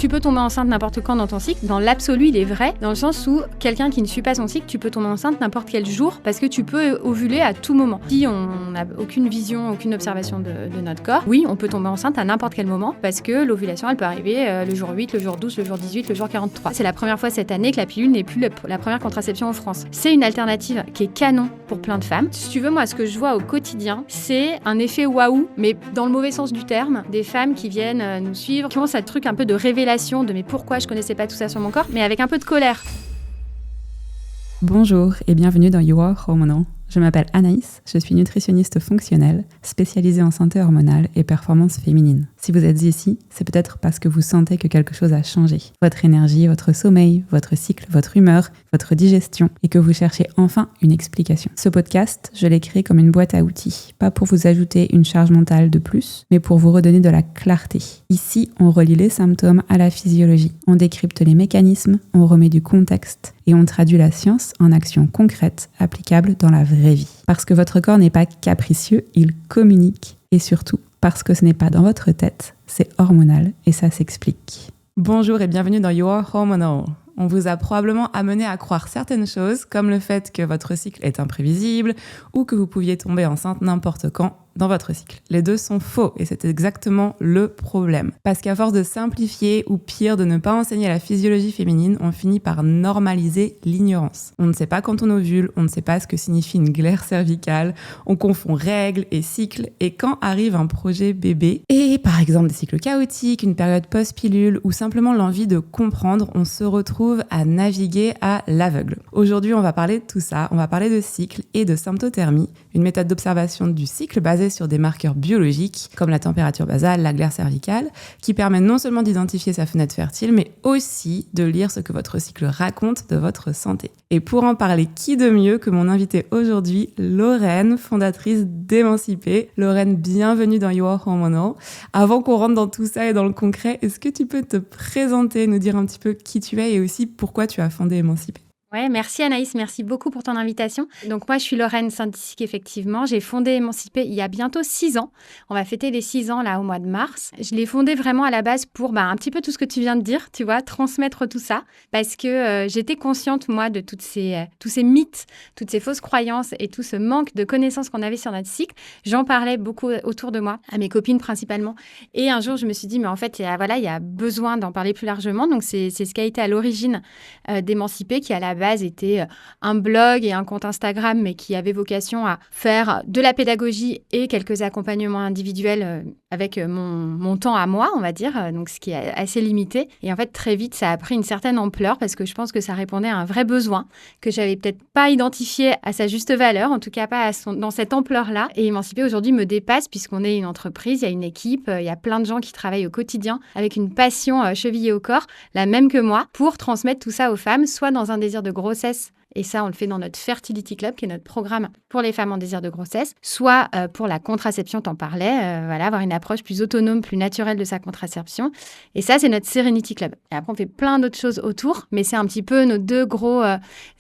Tu peux tomber enceinte n'importe quand dans ton cycle. Dans l'absolu, il est vrai, dans le sens où quelqu'un qui ne suit pas son cycle, tu peux tomber enceinte n'importe quel jour parce que tu peux ovuler à tout moment. Si on n'a aucune vision, aucune observation de notre corps, oui, on peut tomber enceinte à n'importe quel moment parce que l'ovulation, elle peut arriver le jour 8, le jour 12, le jour 18, le jour 43. C'est la première fois cette année que la pilule n'est plus la première contraception en France. C'est une alternative qui est canon pour plein de femmes. Si tu veux, moi, ce que je vois au quotidien, c'est un effet waouh, mais dans le mauvais sens du terme, des femmes qui viennent nous suivre, qui ont ce truc un peu de révélation de mais pourquoi je connaissais pas tout ça sur mon corps, mais avec un peu de colère. Bonjour et bienvenue dans You Are Hormonal. Je m'appelle Anaïs, je suis nutritionniste fonctionnelle, spécialisée en santé hormonale et performance féminine. Si vous êtes ici, c'est peut-être parce que vous sentez que quelque chose a changé. Votre énergie, votre sommeil, votre cycle, votre humeur, votre digestion, et que vous cherchez enfin une explication. Ce podcast, je l'ai créé comme une boîte à outils, pas pour vous ajouter une charge mentale de plus, mais pour vous redonner de la clarté. Ici, on relie les symptômes à la physiologie, on décrypte les mécanismes, on remet du contexte, et on traduit la science en actions concrètes applicables dans la vraie vie. Parce que votre corps n'est pas capricieux, il communique. Et surtout, parce que ce n'est pas dans votre tête, c'est hormonal et ça s'explique. Bonjour et bienvenue dans You Are Hormonal. On vous a probablement amené à croire certaines choses, comme le fait que votre cycle est imprévisible ou que vous pouviez tomber enceinte n'importe quand dans votre cycle. Les deux sont faux et c'est exactement le problème. Parce qu'à force de simplifier ou pire de ne pas enseigner la physiologie féminine, on finit par normaliser l'ignorance. On ne sait pas quand on ovule, on ne sait pas ce que signifie une glaire cervicale, on confond règles et cycles et quand arrive un projet bébé, et par exemple des cycles chaotiques, une période post-pilule ou simplement l'envie de comprendre, on se retrouve à naviguer à l'aveugle. Aujourd'hui, on va parler de tout ça, on va parler de cycle et de symptothermie, une méthode d'observation du cycle basée sur des marqueurs biologiques comme la température basale, la glaire cervicale, qui permet non seulement d'identifier sa fenêtre fertile, mais aussi de lire ce que votre cycle raconte de votre santé. Et pour en parler, qui de mieux que mon invitée aujourd'hui, Lorraine, fondatrice d'Emancipé. Lorraine, bienvenue dans You Are Hormonal. Avant qu'on rentre dans tout ça et dans le concret, est-ce que tu peux te présenter, nous dire un petit peu qui tu es et aussi pourquoi tu as fondé Emancipé ? Ouais, merci Anaïs, merci beaucoup pour ton invitation. Donc moi, je suis Lorraine Saint-Disic, effectivement. J'ai fondé Emancipé il y a bientôt 6 ans. On va fêter les 6 ans là au mois de mars. Je l'ai fondé vraiment à la base pour un petit peu tout ce que tu viens de dire, tu vois, transmettre tout ça. Parce que j'étais consciente, moi, de tous ces mythes, toutes ces fausses croyances et tout ce manque de connaissances qu'on avait sur notre cycle. J'en parlais beaucoup autour de moi, à mes copines principalement. Et un jour, je me suis dit, mais en fait, il y a besoin d'en parler plus largement. Donc c'est ce qui a été à l'origine d'Emancipé, qui à la base était un blog et un compte Instagram, mais qui avait vocation à faire de la pédagogie et quelques accompagnements individuels avec mon temps à moi, on va dire, donc ce qui est assez limité. Et en fait, très vite, ça a pris une certaine ampleur parce que je pense que ça répondait à un vrai besoin que j'avais peut-être pas identifié à sa juste valeur, en tout cas pas dans cette ampleur-là. Et Emancipé aujourd'hui me dépasse puisqu'on est une entreprise, il y a une équipe, il y a plein de gens qui travaillent au quotidien avec une passion chevillée au corps, la même que moi, pour transmettre tout ça aux femmes, soit dans un désir de grossesse, et ça on le fait dans notre Fertility Club, qui est notre programme pour les femmes en désir de grossesse, soit pour la contraception, t'en parlais, avoir une approche plus autonome, plus naturelle de sa contraception. Et ça, c'est notre Serenity Club. Et après, on fait plein d'autres choses autour, mais c'est un petit peu nos deux gros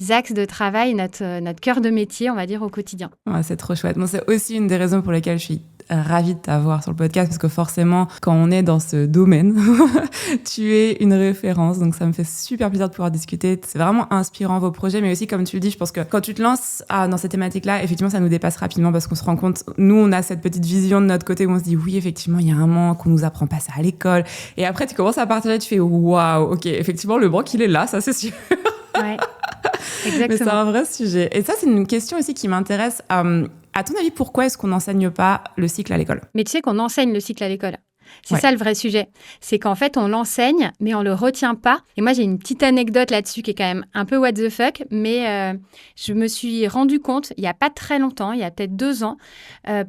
axes de travail, notre cœur de métier, on va dire, au quotidien. Ouais, c'est trop chouette. Bon, c'est aussi une des raisons pour lesquelles je suis ravie de t'avoir sur le podcast, parce que forcément, quand on est dans ce domaine, tu es une référence, donc ça me fait super plaisir de pouvoir discuter. C'est vraiment inspirant vos projets, mais aussi, comme tu le dis, je pense que quand tu te lances dans ces thématiques-là, effectivement, ça nous dépasse rapidement parce qu'on se rend compte, nous, on a cette petite vision de notre côté où on se dit, oui, effectivement, il y a un manque, on nous apprend pas ça à l'école. Et après, tu commences à partager, tu fais, waouh, ok, effectivement, le manque, il est là, ça, c'est sûr. Ouais, exactement. Mais c'est un vrai sujet. Et ça, c'est une question aussi qui m'intéresse. À ton avis, pourquoi est-ce qu'on n'enseigne pas le cycle à l'école ? Mais tu sais qu'on enseigne le cycle à l'école. C'est Ouais. ça le vrai sujet. C'est qu'en fait, on l'enseigne, mais on le retient pas. Et moi, j'ai une petite anecdote là-dessus qui est quand même un peu what the fuck, mais je me suis rendu compte, il y a pas très longtemps, il y a peut-être 2 ans,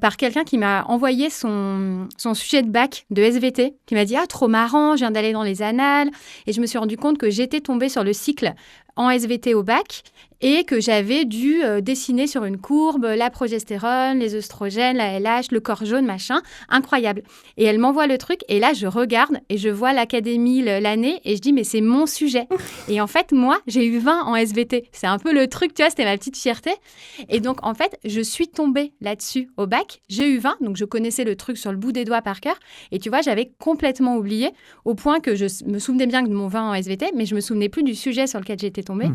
par quelqu'un qui m'a envoyé son sujet de bac de SVT, qui m'a dit « Ah, trop marrant, je viens d'aller dans les annales. » Et je me suis rendu compte que j'étais tombée sur le cycle en SVT au bac et que j'avais dû dessiner sur une courbe la progestérone, les œstrogènes, la LH, le corps jaune, machin. Incroyable. Et elle m'envoie le truc et là, je regarde et je vois l'académie l'année et je dis, mais c'est mon sujet. Et en fait, moi, j'ai eu 20 en SVT. C'est un peu le truc, tu vois, c'était ma petite fierté. Et donc, en fait, je suis tombée là-dessus au bac. J'ai eu 20, donc je connaissais le truc sur le bout des doigts par cœur. Et tu vois, j'avais complètement oublié au point que je me souvenais bien de mon 20 en SVT, mais je me souvenais plus du sujet sur lequel j'étais tombée.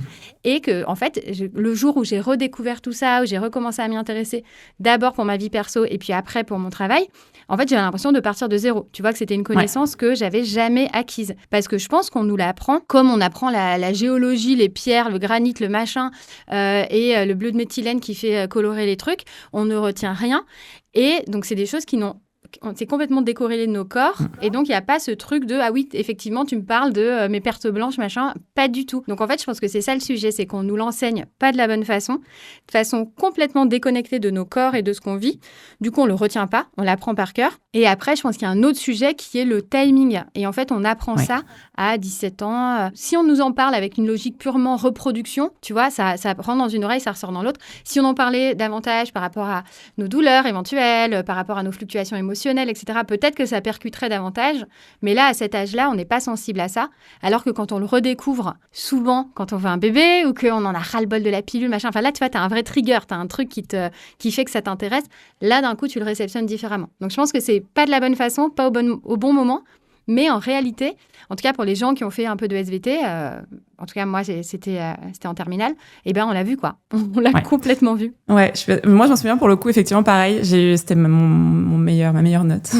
Et que, en fait, le jour où j'ai redécouvert tout ça, où j'ai recommencé à m'y intéresser, d'abord pour ma vie perso et puis après pour mon travail, en fait, j'avais l'impression de partir de zéro. Tu vois que c'était une connaissance que j'avais jamais acquise. Parce que je pense qu'on nous l'apprend comme on apprend la géologie, les pierres, le granit, le machin et le bleu de méthylène qui fait colorer les trucs. On ne retient rien. Et donc, c'est des choses c'est complètement décorrélé de nos corps. Et donc, il n'y a pas ce truc de « Ah oui, effectivement, tu me parles de mes pertes blanches, machin. » Pas du tout. Donc, en fait, je pense que c'est ça le sujet, c'est qu'on nous l'enseigne pas de la bonne façon, de façon complètement déconnectée de nos corps et de ce qu'on vit. Du coup, on le retient pas, on l'apprend par cœur. Et après, je pense qu'il y a un autre sujet qui est le timing. Et en fait, on apprend ça à 17 ans. Si on nous en parle avec une logique purement reproduction, tu vois, ça rentre dans une oreille, ça ressort dans l'autre. Si on en parlait davantage par rapport à nos douleurs éventuelles, par rapport à nos fluctuations émotionnelles, etc., peut-être que ça percuterait davantage. Mais là, à cet âge-là, on n'est pas sensible à ça. Alors que quand on le redécouvre, souvent, quand on veut un bébé ou qu'on en a ras-le-bol de la pilule, machin, enfin là, tu vois, tu as un vrai trigger, tu as un truc qui fait que ça t'intéresse. Là, d'un coup, tu le réceptionnes différemment. Donc, je pense que c'est pas de la bonne façon, pas au bon moment. Mais en réalité, en tout cas pour les gens qui ont fait un peu de SVT, en tout cas moi c'était en terminale, et ben on l'a vu quoi, on l'a complètement vu. Ouais, moi je m'en souviens pour le coup effectivement pareil, c'était ma meilleure note.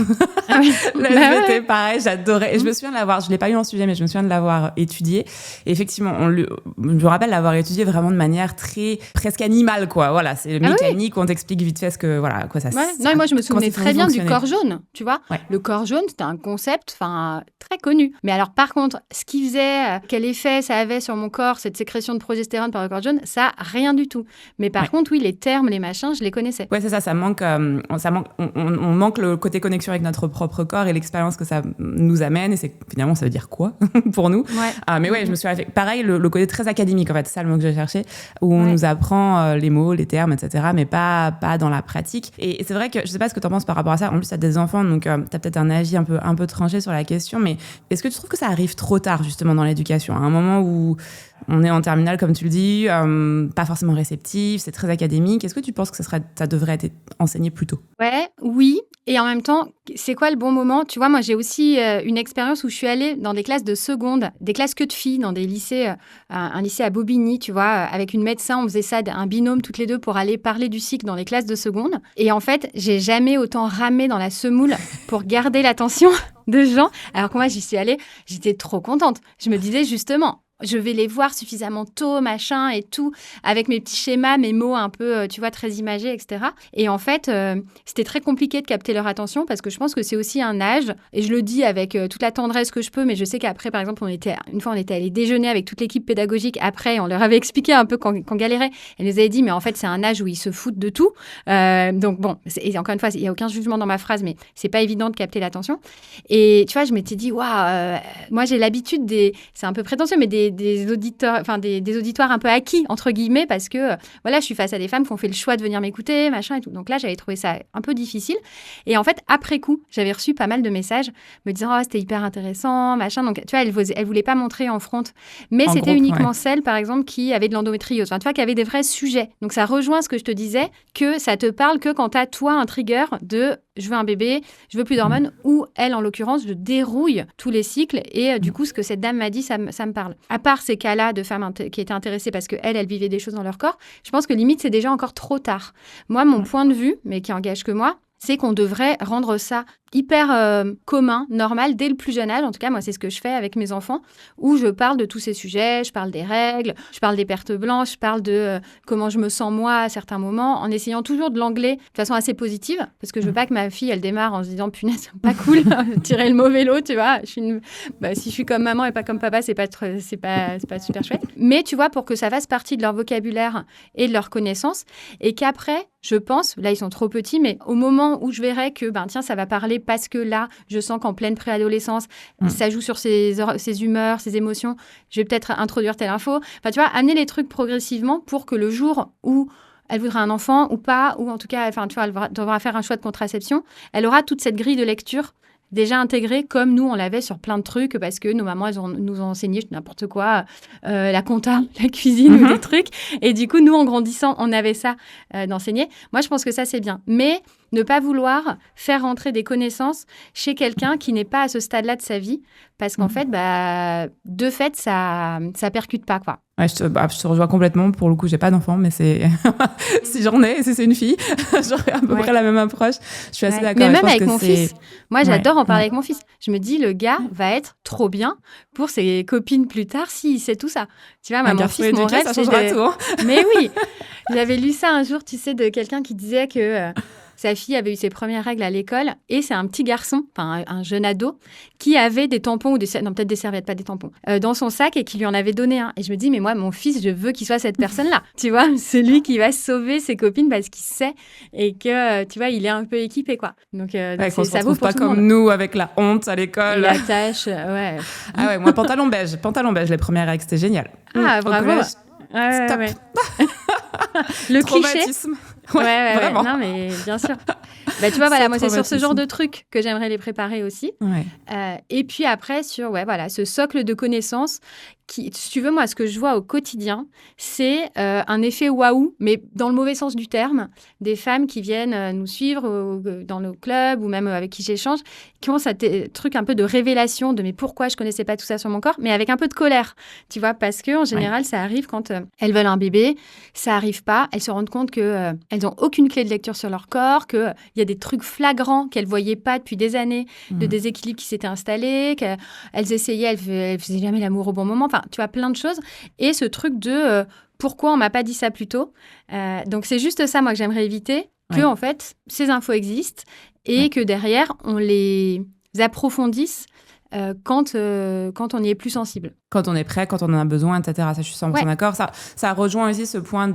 Ah oui. Le SVT pareil, j'adorais. Et je me souviens de l'avoir, je l'ai pas eu en sujet, mais je me souviens de l'avoir étudié. Et effectivement, je me rappelle l'avoir étudié vraiment de manière très presque animale quoi. Voilà, c'est mécanique, on t'explique vite fait ce que voilà quoi ça. Non, et moi je me souvenais très bien du corps jaune, tu vois. Ouais. Le corps jaune, c'était un concept, très connu. Mais alors, par contre, ce qui faisait, quel effet ça avait sur mon corps, cette sécrétion de progestérone par le corps jaune, ça, rien du tout. Mais par contre, oui, les termes, les machins, je les connaissais. Ouais, c'est ça, ça manque, on manque le côté connexion avec notre propre corps et l'expérience que ça nous amène. Et c'est, finalement, ça veut dire quoi pour nous? Mais ouais, je me suis pareil, le côté très académique, en fait, c'est ça le mot que j'ai cherché, où on nous apprend les mots, les termes, etc., mais pas dans la pratique. Et c'est vrai que, je sais pas ce que tu en penses par rapport à ça. En plus, tu as des enfants, donc tu as peut-être un avis un peu tranché sur la question, mais est-ce que tu trouves que ça arrive trop tard, justement, dans l'éducation, à un moment où on est en terminale, comme tu le dis, pas forcément réceptif, c'est très académique. Est-ce que tu penses que ça devrait être enseigné plus tôt? Oui. Et en même temps, c'est quoi le bon moment? Tu vois, moi, j'ai aussi une expérience où je suis allée dans des classes de seconde, des classes que de filles, dans des lycées, un lycée à Bobigny, tu vois, avec une médecin, on faisait ça, un binôme toutes les deux pour aller parler du cycle dans les classes de seconde. Et en fait, j'ai jamais autant ramé dans la semoule pour garder l'attention de gens. Alors que moi, j'y suis allée, j'étais trop contente. Je me disais justement, je vais les voir suffisamment tôt, machin et tout, avec mes petits schémas, mes mots un peu, tu vois, très imagés, etc. Et en fait, c'était très compliqué de capter leur attention parce que je pense que c'est aussi un âge, et je le dis avec toute la tendresse que je peux, mais je sais qu'après, par exemple, une fois, on était allé déjeuner avec toute l'équipe pédagogique après, on leur avait expliqué un peu qu'on galérait. Elle nous avait dit, mais en fait, c'est un âge où ils se foutent de tout. Donc bon, et encore une fois, il n'y a aucun jugement dans ma phrase, mais c'est pas évident de capter l'attention. Et tu vois, je m'étais dit, waouh, moi j'ai l'habitude c'est un peu prétentieux, mais des auditeurs, enfin des auditoires un peu acquis entre guillemets, parce que voilà, je suis face à des femmes qui ont fait le choix de venir m'écouter, machin et tout. Donc là, j'avais trouvé ça un peu difficile. Et en fait, après coup, j'avais reçu pas mal de messages me disant c'était hyper intéressant, machin. Donc tu vois, elle voulait pas montrer en front, mais c'était uniquement celle, par exemple, qui avait de l'endométriose. Enfin, tu vois, qui avait des vrais sujets. Donc ça rejoint ce que je te disais, que ça te parle que quand t'as toi un trigger de je veux un bébé, je veux plus d'hormones, ou elle, en l'occurrence, je dérouille tous les cycles. Et du coup, ce que cette dame m'a dit, ça me parle. À part ces cas-là de femmes qui étaient intéressées parce qu'elles vivaient des choses dans leur corps, je pense que limite, c'est déjà encore trop tard. Moi, mon point de vue, mais qui engage que moi, c'est qu'on devrait rendre ça hyper commun, normal, dès le plus jeune âge. En tout cas, moi, c'est ce que je fais avec mes enfants, où je parle de tous ces sujets, je parle des règles, je parle des pertes blanches, je parle de comment je me sens moi à certains moments, en essayant toujours de l'angler de façon assez positive, parce que je veux pas que ma fille, elle démarre en se disant « punaise, c'est pas cool, tirer le mauvais lot, tu vois. Si je suis comme maman et pas comme papa, c'est pas super chouette. » Mais tu vois, pour que ça fasse partie de leur vocabulaire et de leur connaissance, et qu'après, je pense, là, ils sont trop petits, mais au moment où je verrai que, tiens, ça va parler parce que là, je sens qu'en pleine préadolescence, ça joue sur ses humeurs, ses émotions. Je vais peut-être introduire telle info. Enfin, tu vois, amener les trucs progressivement pour que le jour où elle voudra un enfant ou pas, ou en tout cas, enfin, tu vois, elle devra faire un choix de contraception, elle aura toute cette grille de lecture déjà intégrée comme nous, on l'avait sur plein de trucs parce que nos mamans, nous ont enseigné n'importe quoi, la compta, la cuisine ou des trucs. Et du coup, nous, en grandissant, on avait ça d'enseigner. Moi, je pense que ça, c'est bien. Mais ne pas vouloir faire rentrer des connaissances chez quelqu'un qui n'est pas à ce stade-là de sa vie parce qu'en fait, de fait, ça percute pas, quoi. Ouais, je te rejoins complètement. Pour le coup, j'ai pas d'enfant, mais c'est si j'en ai, si c'est une fille, j'aurais à peu près la même approche. Je suis assez d'accord. Mais même avec mon fils, moi j'adore en parler avec mon fils. Je me dis, le gars va être trop bien pour ses copines plus tard s'il sait tout ça. Tu vois, mon fils, mon rêve, ça changera tout. Hein. Mais oui, j'avais lu ça un jour, tu sais, de quelqu'un qui disait que sa fille avait eu ses premières règles à l'école et c'est un petit garçon, enfin un jeune ado, qui avait des tampons ou peut-être des serviettes, pas des tampons, dans son sac et qui lui en avait donné un. Et je me dis, mais moi, mon fils, je veux qu'il soit cette personne-là. Tu vois, celui qui va sauver ses copines parce qu'il sait et que, tu vois, il est un peu équipé, quoi. Donc, qu'on se retrouve pas comme nous avec la honte à l'école. Et la tâche, ouais. Ah ouais, moi, pantalon beige, les premières règles, c'était génial. Ah, bravo. Stop. Ouais. Le traumatisme. cliché. Ouais, vraiment. Non, mais bien sûr. Tu vois, voilà, moi, c'est sur ce genre de trucs que j'aimerais les préparer aussi. Ouais. Et puis après, sur ce socle de connaissances qui, si tu veux, moi, ce que je vois au quotidien, c'est un effet waouh, mais dans le mauvais sens du terme, des femmes qui viennent nous suivre dans nos clubs ou même avec qui j'échange, qui ont ce truc un peu de révélation de mais pourquoi je connaissais pas tout ça sur mon corps, mais avec un peu de colère, tu vois, parce que en général, ça arrive quand elles veulent un bébé, ça arrive pas, elles se rendent compte que elles ont aucune clé de lecture sur leur corps, que il y a des trucs flagrants qu'elles voyaient pas depuis des années, de déséquilibre qui s'étaient installés, qu'elles essayaient, elles faisaient jamais l'amour au bon moment, enfin, tu vois, plein de choses, et ce truc de pourquoi on m'a pas dit ça plus tôt. Donc c'est juste ça, moi, que j'aimerais éviter, que en fait, ces infos existent et que derrière, on les approfondisse quand on y est plus sensible. Quand on est prêt, quand on en a besoin, etc. Ça, je suis 100% d'accord. Ça rejoint aussi ce point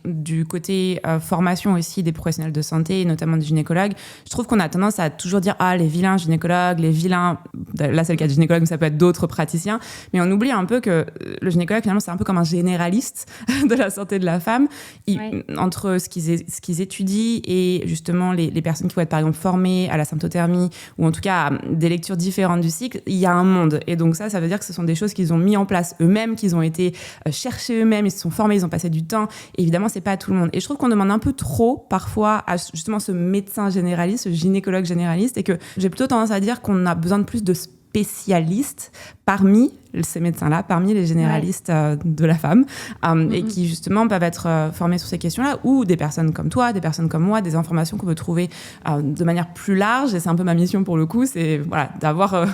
du côté formation aussi des professionnels de santé, et notamment des gynécologues. Je trouve qu'on a tendance à toujours dire « Ah, les vilains gynécologues, les vilains… » Là, c'est le cas de gynécologue, mais ça peut être d'autres praticiens. Mais on oublie un peu que le gynécologue, finalement, c'est un peu comme un généraliste de la santé de la femme. Entre ce qu'ils étudient et justement les personnes qui vont être, par exemple, formées à la symptothermie ou en tout cas à des lectures différentes du cycle, il y a un monde. Et donc ça veut dire que ce sont des choses qu'ils ont mis en place eux-mêmes, qu'ils ont été chercher eux-mêmes, ils se sont formés, ils ont passé du temps. Et évidemment, c'est pas à tout le monde. Et je trouve qu'on demande un peu trop, parfois, à justement ce médecin généraliste, ce gynécologue généraliste, et que j'ai plutôt tendance à dire qu'on a besoin de plus de spécialistes parmi ces médecins-là, parmi les généralistes de la femme, et qui justement peuvent être formés sur ces questions-là, ou des personnes comme toi, des personnes comme moi, des informations qu'on peut trouver de manière plus large. Et c'est un peu ma mission pour le coup, c'est d'avoir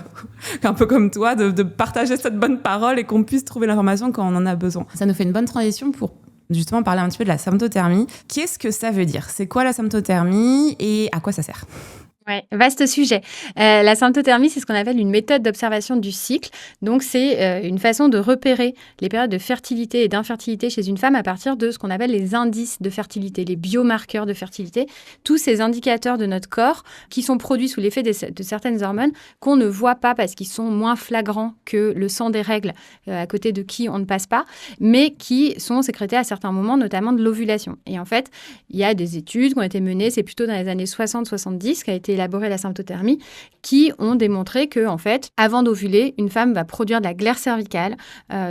un peu comme toi, de partager cette bonne parole et qu'on puisse trouver l'information quand on en a besoin. Ça nous fait une bonne transition pour justement parler un petit peu de la symptothermie. Qu'est-ce que ça veut dire ? C'est quoi la symptothermie et à quoi ça sert ? Ouais, vaste sujet. La symptothermie, c'est ce qu'on appelle une méthode d'observation du cycle. Donc, c'est une façon de repérer les périodes de fertilité et d'infertilité chez une femme à partir de ce qu'on appelle les indices de fertilité, les biomarqueurs de fertilité, tous ces indicateurs de notre corps qui sont produits sous l'effet de certaines hormones qu'on ne voit pas parce qu'ils sont moins flagrants que le sang des règles à côté de qui on ne passe pas, mais qui sont sécrétés à certains moments, notamment de l'ovulation. Et en fait, il y a des études qui ont été menées, c'est plutôt dans les années 60-70 qu'a été élaboré la symptothermie, qui ont démontré que, en fait, avant d'ovuler, une femme va produire de la glaire cervicale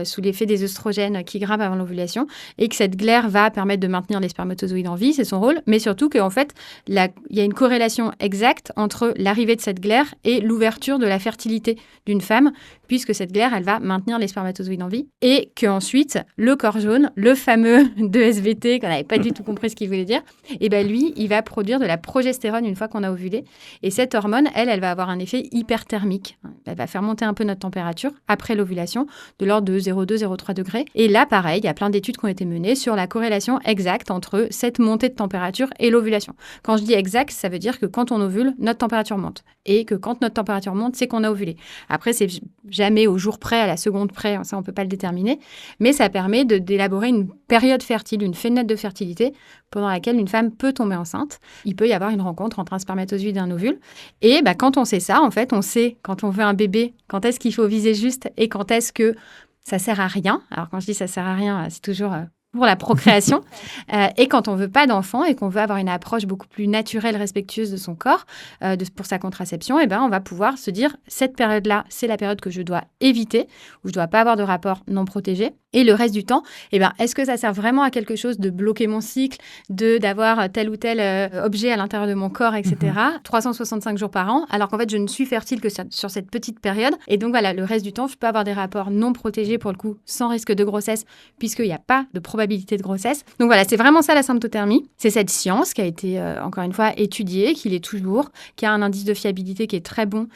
sous l'effet des œstrogènes qui grimpent avant l'ovulation, et que cette glaire va permettre de maintenir les spermatozoïdes en vie, c'est son rôle, mais surtout qu'en fait, il y a une corrélation exacte entre l'arrivée de cette glaire et l'ouverture de la fertilité d'une femme, puisque cette glaire, elle va maintenir les spermatozoïdes en vie, et qu'ensuite, le corps jaune, le fameux de SVT, qu'on n'avait pas du tout compris ce qu'il voulait dire, et ben lui, il va produire de la progestérone une fois qu'on a ovulé, et cette hormone, elle va avoir un effet hyperthermique. Elle va faire monter un peu notre température après l'ovulation, de l'ordre de 0,2-0,3 degrés. Et là, pareil, il y a plein d'études qui ont été menées sur la corrélation exacte entre cette montée de température et l'ovulation. Quand je dis exact, ça veut dire que quand on ovule, notre température monte. Et que quand notre température monte, c'est qu'on a ovulé. Après, c'est jamais au jour près, à la seconde près, ça, on ne peut pas le déterminer. Mais ça permet d'élaborer une période fertile, une fenêtre de fertilité pendant laquelle une femme peut tomber enceinte. Il peut y avoir une rencontre entre un spermatozoïde et un ovule. Et quand on sait ça, en fait, on sait quand on veut un bébé, quand est-ce qu'il faut viser juste et quand est-ce que ça sert à rien. Alors, quand je dis ça sert à rien, c'est toujours pour la procréation. Et quand on veut pas d'enfant et qu'on veut avoir une approche beaucoup plus naturelle, respectueuse de son corps, pour sa contraception, on va pouvoir se dire, cette période-là, c'est la période que je dois éviter, où je dois pas avoir de rapport non protégé. Et le reste du temps, est-ce que ça sert vraiment à quelque chose de bloquer mon cycle, d'avoir tel ou tel objet à l'intérieur de mon corps, etc. 365 jours par an, alors qu'en fait, je ne suis fertile que sur cette petite période. Et donc, voilà, le reste du temps, je peux avoir des rapports non protégés, pour le coup, sans risque de grossesse, puisqu'il n'y a pas de probabilité de grossesse. Donc, voilà, c'est vraiment ça, la symptothermie. C'est cette science qui a été, encore une fois, étudiée, qui l'est toujours, qui a un indice de fiabilité qui est très bon,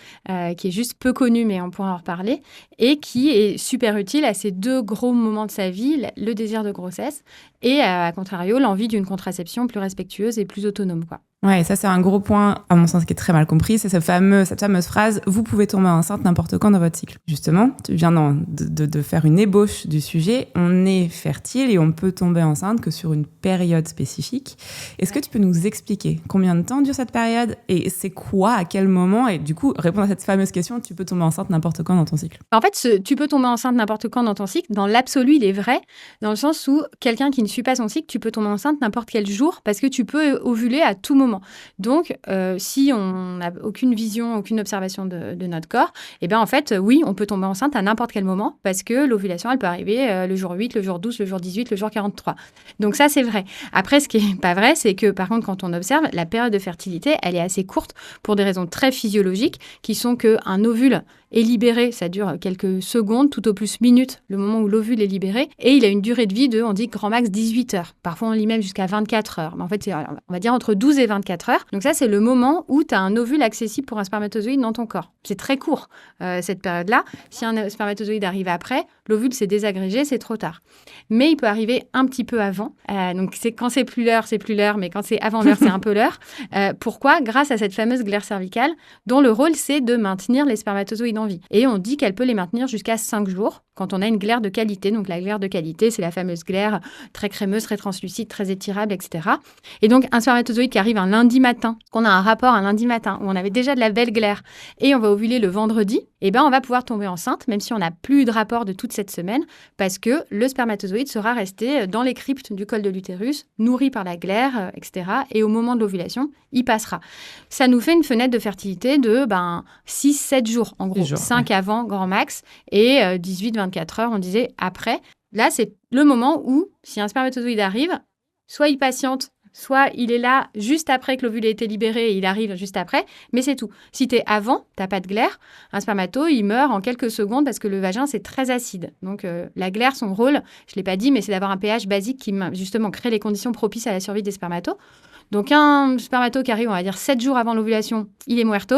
qui est juste peu connu, mais on pourra en reparler, et qui est super utile à ces deux gros moment de sa vie, le désir de grossesse et, à contrario, l'envie d'une contraception plus respectueuse et plus autonome, quoi. Ouais, ça c'est un gros point, à mon sens, qui est très mal compris. C'est cette fameuse phrase « Vous pouvez tomber enceinte n'importe quand dans votre cycle ». Justement, tu viens de faire une ébauche du sujet. On est fertile et on peut tomber enceinte que sur une période spécifique. Est-ce que tu peux nous expliquer combien de temps dure cette période et c'est quoi, à quel moment? Et du coup, répondre à cette fameuse question, tu peux tomber enceinte n'importe quand dans ton cycle. En fait, tu peux tomber enceinte n'importe quand dans ton cycle. Dans l'absolu, il est vrai, dans le sens où quelqu'un qui ne suit pas son cycle, tu peux tomber enceinte n'importe quel jour parce que tu peux ovuler à tout moment. Donc, si on n'a aucune vision, aucune observation de notre corps, en fait, oui, on peut tomber enceinte à n'importe quel moment parce que l'ovulation, elle peut arriver le jour 8, le jour 12, le jour 18, le jour 43. Donc ça, c'est vrai. Après, ce qui n'est pas vrai, c'est que, par contre, quand on observe, la période de fertilité, elle est assez courte pour des raisons très physiologiques qui sont qu'un ovule est libéré, ça dure quelques secondes, tout au plus minutes, le moment où l'ovule est libéré, et il a une durée de vie de, on dit, grand max 18 heures. Parfois, on lit même jusqu'à 24 heures. Mais en fait, on va dire entre 12 et 24 heures. Donc ça, c'est le moment où tu as un ovule accessible pour un spermatozoïde dans ton corps. C'est très court, cette période-là. Si un spermatozoïde arrive après, l'ovule s'est désagrégé, c'est trop tard. Mais il peut arriver un petit peu avant. Donc, quand c'est plus l'heure, mais quand c'est avant l'heure, c'est un peu l'heure. Pourquoi? Grâce à cette fameuse glaire cervicale, dont le rôle, c'est de maintenir les spermatozoïdes en vie. Et on dit qu'elle peut les maintenir jusqu'à 5 jours quand on a une glaire de qualité. Donc, la glaire de qualité, c'est la fameuse glaire très crémeuse, très translucide, très étirable, etc. Et donc, un spermatozoïde qui arrive un lundi matin, qu'on a un rapport un lundi matin, où on avait déjà de la belle glaire, et on va ovuler le vendredi, on va pouvoir tomber enceinte, même si on n'a plus eu de rapport de toute cette semaine, parce que le spermatozoïde sera resté dans les cryptes du col de l'utérus, nourri par la glaire, etc. Et au moment de l'ovulation, il passera. Ça nous fait une fenêtre de fertilité de 6-7 jours, en gros. 5 avant, grand max, et 18-24 heures, on disait, après. Là, c'est le moment où, si un spermatozoïde arrive, soit il patiente, soit il est là juste après que l'ovule ait été libéré et il arrive juste après, mais c'est tout. Si tu es avant, tu n'as pas de glaire, un spermato, il meurt en quelques secondes parce que le vagin, c'est très acide. Donc, la glaire, son rôle, je ne l'ai pas dit, mais c'est d'avoir un pH basique qui, justement, crée les conditions propices à la survie des spermatos. Donc, un spermato qui arrive, on va dire, 7 jours avant l'ovulation, il est muerto.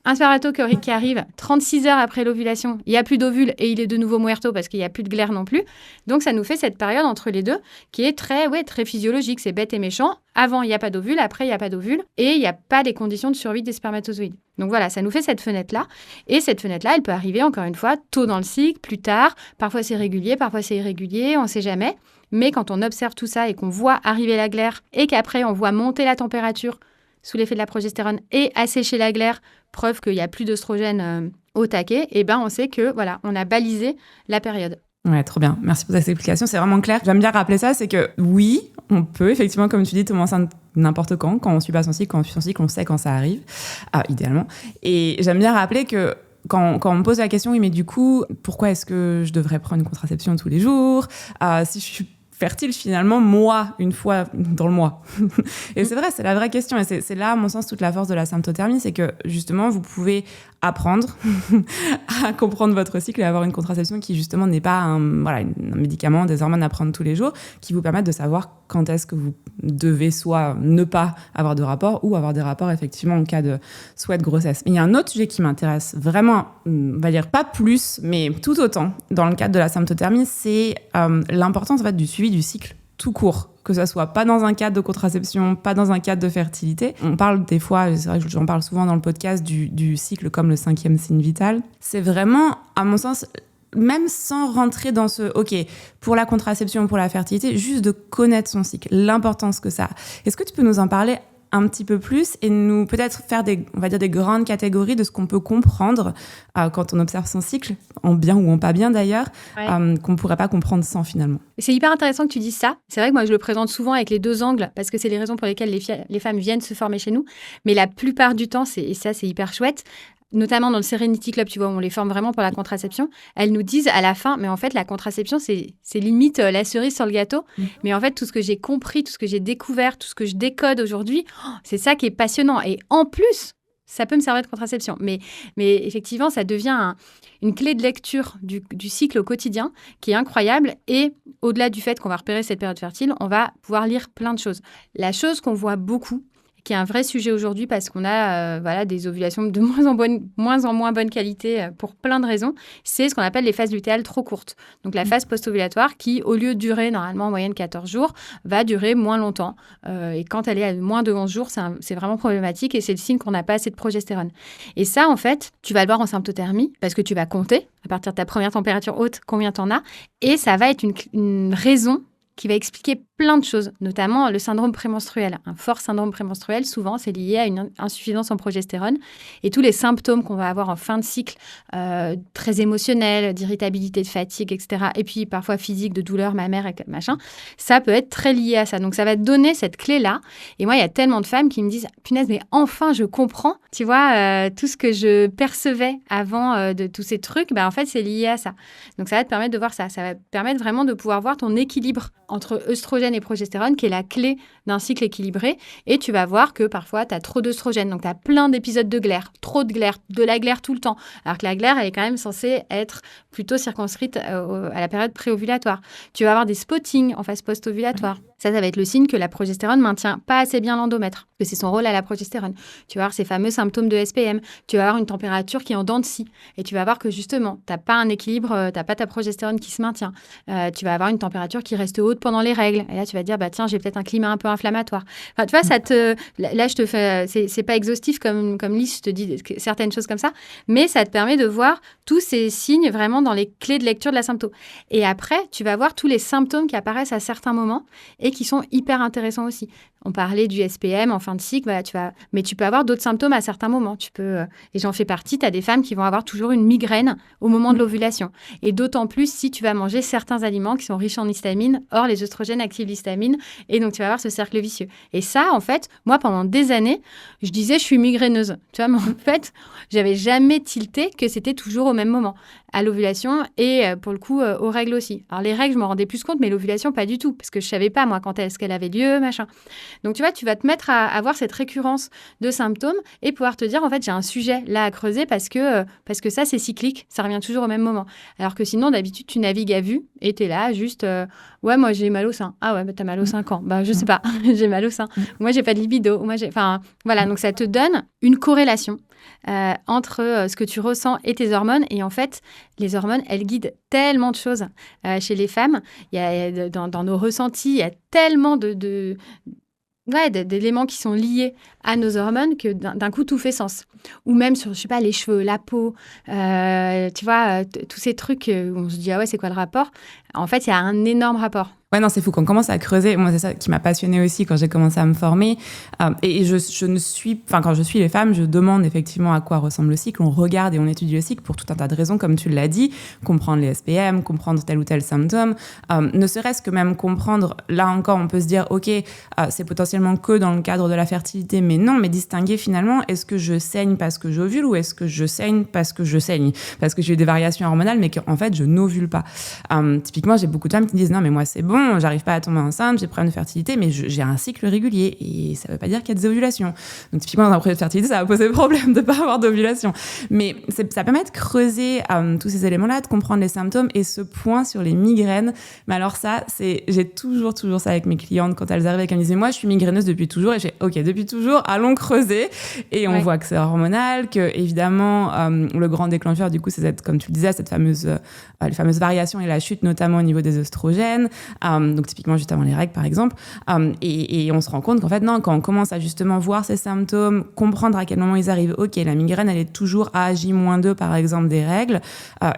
Un spermato qui arrive 36 heures après l'ovulation, il n'y a plus d'ovule et il est de nouveau muerto parce qu'il n'y a plus de glaire non plus. Donc, ça nous fait cette période entre les deux qui est très physiologique. C'est bête et méchant. Avant, il n'y a pas d'ovule. Après, il n'y a pas d'ovule. Et il n'y a pas les conditions de survie des spermatozoïdes. Donc, voilà, ça nous fait cette fenêtre-là. Et cette fenêtre-là, elle peut arriver, encore une fois, tôt dans le cycle, plus tard. Parfois, c'est régulier, parfois, c'est irrégulier. On ne sait jamais. Mais quand on observe tout ça et qu'on voit arriver la glaire et qu'après, on voit monter la température sous l'effet de la progestérone et assécher la glaire, preuve qu'il n'y a plus d'œstrogène au taquet, on sait que voilà, on a balisé la période. Ouais, trop bien. Merci pour cette explication. C'est vraiment clair. J'aime bien rappeler ça, c'est que oui, on peut effectivement, comme tu dis, tomber enceinte n'importe quand on ne suit pas son cycle, quand on suit son cycle, on sait quand ça arrive, idéalement. Et j'aime bien rappeler que quand on me pose la question, oui, mais du coup, pourquoi est-ce que je devrais prendre une contraception tous les jours si je suis fertile finalement, moi, une fois dans le mois. Et c'est vrai, c'est la vraie question. Et c'est là, à mon sens, toute la force de la symptothermie, c'est que justement, vous pouvez apprendre à comprendre votre cycle et avoir une contraception qui justement n'est pas un médicament, des hormones à prendre tous les jours, qui vous permettent de savoir quand est-ce que vous devez soit ne pas avoir de rapport ou avoir des rapports effectivement en cas de souhait de grossesse. Mais il y a un autre sujet qui m'intéresse vraiment, on va dire pas plus, mais tout autant dans le cadre de la symptothermie, c'est l'importance en fait du suivi du cycle tout court, que ça soit pas dans un cadre de contraception, pas dans un cadre de fertilité. On parle des fois, c'est vrai que j'en parle souvent dans le podcast, du cycle comme le 5e signe vital. C'est vraiment, à mon sens, même sans rentrer dans ce OK, pour la contraception, pour la fertilité, juste de connaître son cycle, l'importance que ça a. Est-ce que tu peux nous en parler un petit peu plus et nous peut-être faire on va dire des grandes catégories de ce qu'on peut comprendre quand on observe son cycle, en bien ou en pas bien d'ailleurs, qu'on ne pourrait pas comprendre sans finalement. C'est hyper intéressant que tu dises ça. C'est vrai que moi, je le présente souvent avec les deux angles parce que c'est les raisons pour lesquelles les femmes viennent se former chez nous. Mais la plupart du temps, et ça, c'est hyper chouette, notamment dans le Serenity Club, tu vois, où on les forme vraiment pour la contraception, elles nous disent à la fin, mais en fait, la contraception, c'est limite la cerise sur le gâteau. Mais en fait, tout ce que j'ai compris, tout ce que j'ai découvert, tout ce que je décode aujourd'hui, c'est ça qui est passionnant. Et en plus, ça peut me servir de contraception. Mais effectivement, ça devient une clé de lecture du cycle au quotidien qui est incroyable. Et au-delà du fait qu'on va repérer cette période fertile, on va pouvoir lire plein de choses. La chose qu'on voit beaucoup, qui est un vrai sujet aujourd'hui parce qu'on a des ovulations de moins en moins bonne qualité pour plein de raisons, c'est ce qu'on appelle les phases lutéales trop courtes. Donc la phase post-ovulatoire qui, au lieu de durer normalement en moyenne 14 jours, va durer moins longtemps. Et quand elle est à moins de 11 jours, c'est vraiment problématique et c'est le signe qu'on n'a pas assez de progestérone. Et ça, en fait, tu vas le voir en symptothermie parce que tu vas compter, à partir de ta première température haute, combien tu en as. Et ça va être une raison qui va expliquer plein de choses, notamment le syndrome prémenstruel. Un fort syndrome prémenstruel, souvent, c'est lié à une insuffisance en progestérone. Et tous les symptômes qu'on va avoir en fin de cycle, très émotionnels, d'irritabilité, de fatigue, etc., et puis parfois physique, de douleur mammaire, machin, ça peut être très lié à ça. Donc, ça va te donner cette clé-là. Et moi, il y a tellement de femmes qui me disent « Punaise, mais enfin, je comprends. » Tu vois, tout ce que je percevais avant de tous ces trucs, en fait, c'est lié à ça. Donc, ça va te permettre de voir ça. Ça va te permettre vraiment de pouvoir voir ton équilibre entre œstrogène et progestérone, qui est la clé d'un cycle équilibré. Et tu vas voir que parfois, tu as trop d'œstrogène. Donc, tu as plein d'épisodes de glaire, trop de glaire, de la glaire tout le temps. Alors que la glaire, elle est quand même censée être plutôt circonscrite à la période préovulatoire. Tu vas avoir des spottings en phase post-ovulatoire. Ça va être le signe que la progestérone ne maintient pas assez bien l'endomètre, que c'est son rôle à la progestérone. Tu vas avoir ces fameux symptômes de SPM. Tu vas avoir une température qui est en dents de scie. Et tu vas voir que justement, tu n'as pas un équilibre, tu n'as pas ta progestérone qui se maintient. Tu vas avoir une température qui reste haute pendant les règles. Et là, tu vas dire, tiens, j'ai peut-être un climat un peu inflammatoire. Enfin, tu vois, là, je te fais... C'est pas exhaustif comme liste, je te dis certaines choses comme ça, mais ça te permet de voir tous ces signes vraiment dans les clés de lecture de la sympto. Et après, tu vas voir tous les symptômes qui apparaissent à certains moments et qui sont hyper intéressants aussi. On parlait du SPM en fin de cycle, mais tu peux avoir d'autres symptômes à certains moments. Et j'en fais partie, tu as des femmes qui vont avoir toujours une migraine au moment de l'ovulation. Et d'autant plus si tu vas manger certains aliments qui sont riches en histamine. Or, les œstrogènes activent l'histamine. Et donc, tu vas avoir ce cercle vicieux. Et ça, en fait, moi, pendant des années, je disais, je suis migraineuse. Tu vois, mais en fait, j'avais jamais tilté que c'était toujours au même moment, à l'ovulation et pour le coup, aux règles aussi. Alors, les règles, je m'en rendais plus compte, mais l'ovulation, pas du tout. Parce que je savais pas, moi, quand est-ce qu'elle avait lieu, machin. Donc, tu vois, tu vas te mettre à avoir cette récurrence de symptômes et pouvoir te dire, en fait, j'ai un sujet là à creuser parce que ça, c'est cyclique, ça revient toujours au même moment. Alors que sinon, d'habitude, tu navigues à vue et tu es là juste, ouais, moi, j'ai mal au sein. Ah ouais, t'as mal au sein quand ? Je sais pas, j'ai mal au sein. Moi, j'ai pas de libido. Enfin, voilà, donc ça te donne une corrélation entre ce que tu ressens et tes hormones. Et en fait, les hormones, elles guident tellement de choses chez les femmes. Il y a, dans nos ressentis, il y a tellement d'éléments qui sont liés à nos hormones que d'un coup, tout fait sens. Ou même sur, je sais pas, les cheveux, la peau, tu vois, tous ces trucs où on se dit, ah ouais, c'est quoi le rapport ? En fait, il y a un énorme rapport. Ouais, non, c'est fou. Quand on commence à creuser, moi, c'est ça qui m'a passionnée aussi quand j'ai commencé à me former. Et quand je suis les femmes, je demande effectivement à quoi ressemble le cycle. On regarde et on étudie le cycle pour tout un tas de raisons, comme tu l'as dit. Comprendre les SPM, comprendre tel ou tel symptôme. Ne serait-ce que même comprendre, là encore, on peut se dire, OK, c'est potentiellement que dans le cadre de la fertilité, mais non, mais distinguer finalement, est-ce que je saigne parce que j'ovule ou est-ce que je saigne parce que je saigne ? Parce que j'ai eu des variations hormonales, mais qu'en fait, je n'ovule pas. Typiquement, j'ai beaucoup de femmes qui disent, non, mais moi, c'est bon, j'arrive pas à tomber enceinte, j'ai des problèmes de fertilité, mais j'ai un cycle régulier et ça veut pas dire qu'il y a des ovulations. Donc typiquement dans un projet de fertilité, ça va poser problème de pas avoir d'ovulation. Mais ça permet de creuser tous ces éléments-là, de comprendre les symptômes et ce point sur les migraines. Mais alors ça, j'ai toujours ça avec mes clientes quand elles arrivent et qu'elles me disent moi je suis migraineuse depuis toujours et j'ai ok depuis toujours, allons creuser et on voit que c'est hormonal, que évidemment le grand déclencheur du coup c'est comme tu le disais, les fameuses variations et la chute notamment au niveau des œstrogènes. donc typiquement juste avant les règles par exemple, et on se rend compte qu'en fait non, quand on commence à justement voir ces symptômes, comprendre à quel moment ils arrivent, ok, la migraine elle est toujours à J-2 par exemple des règles,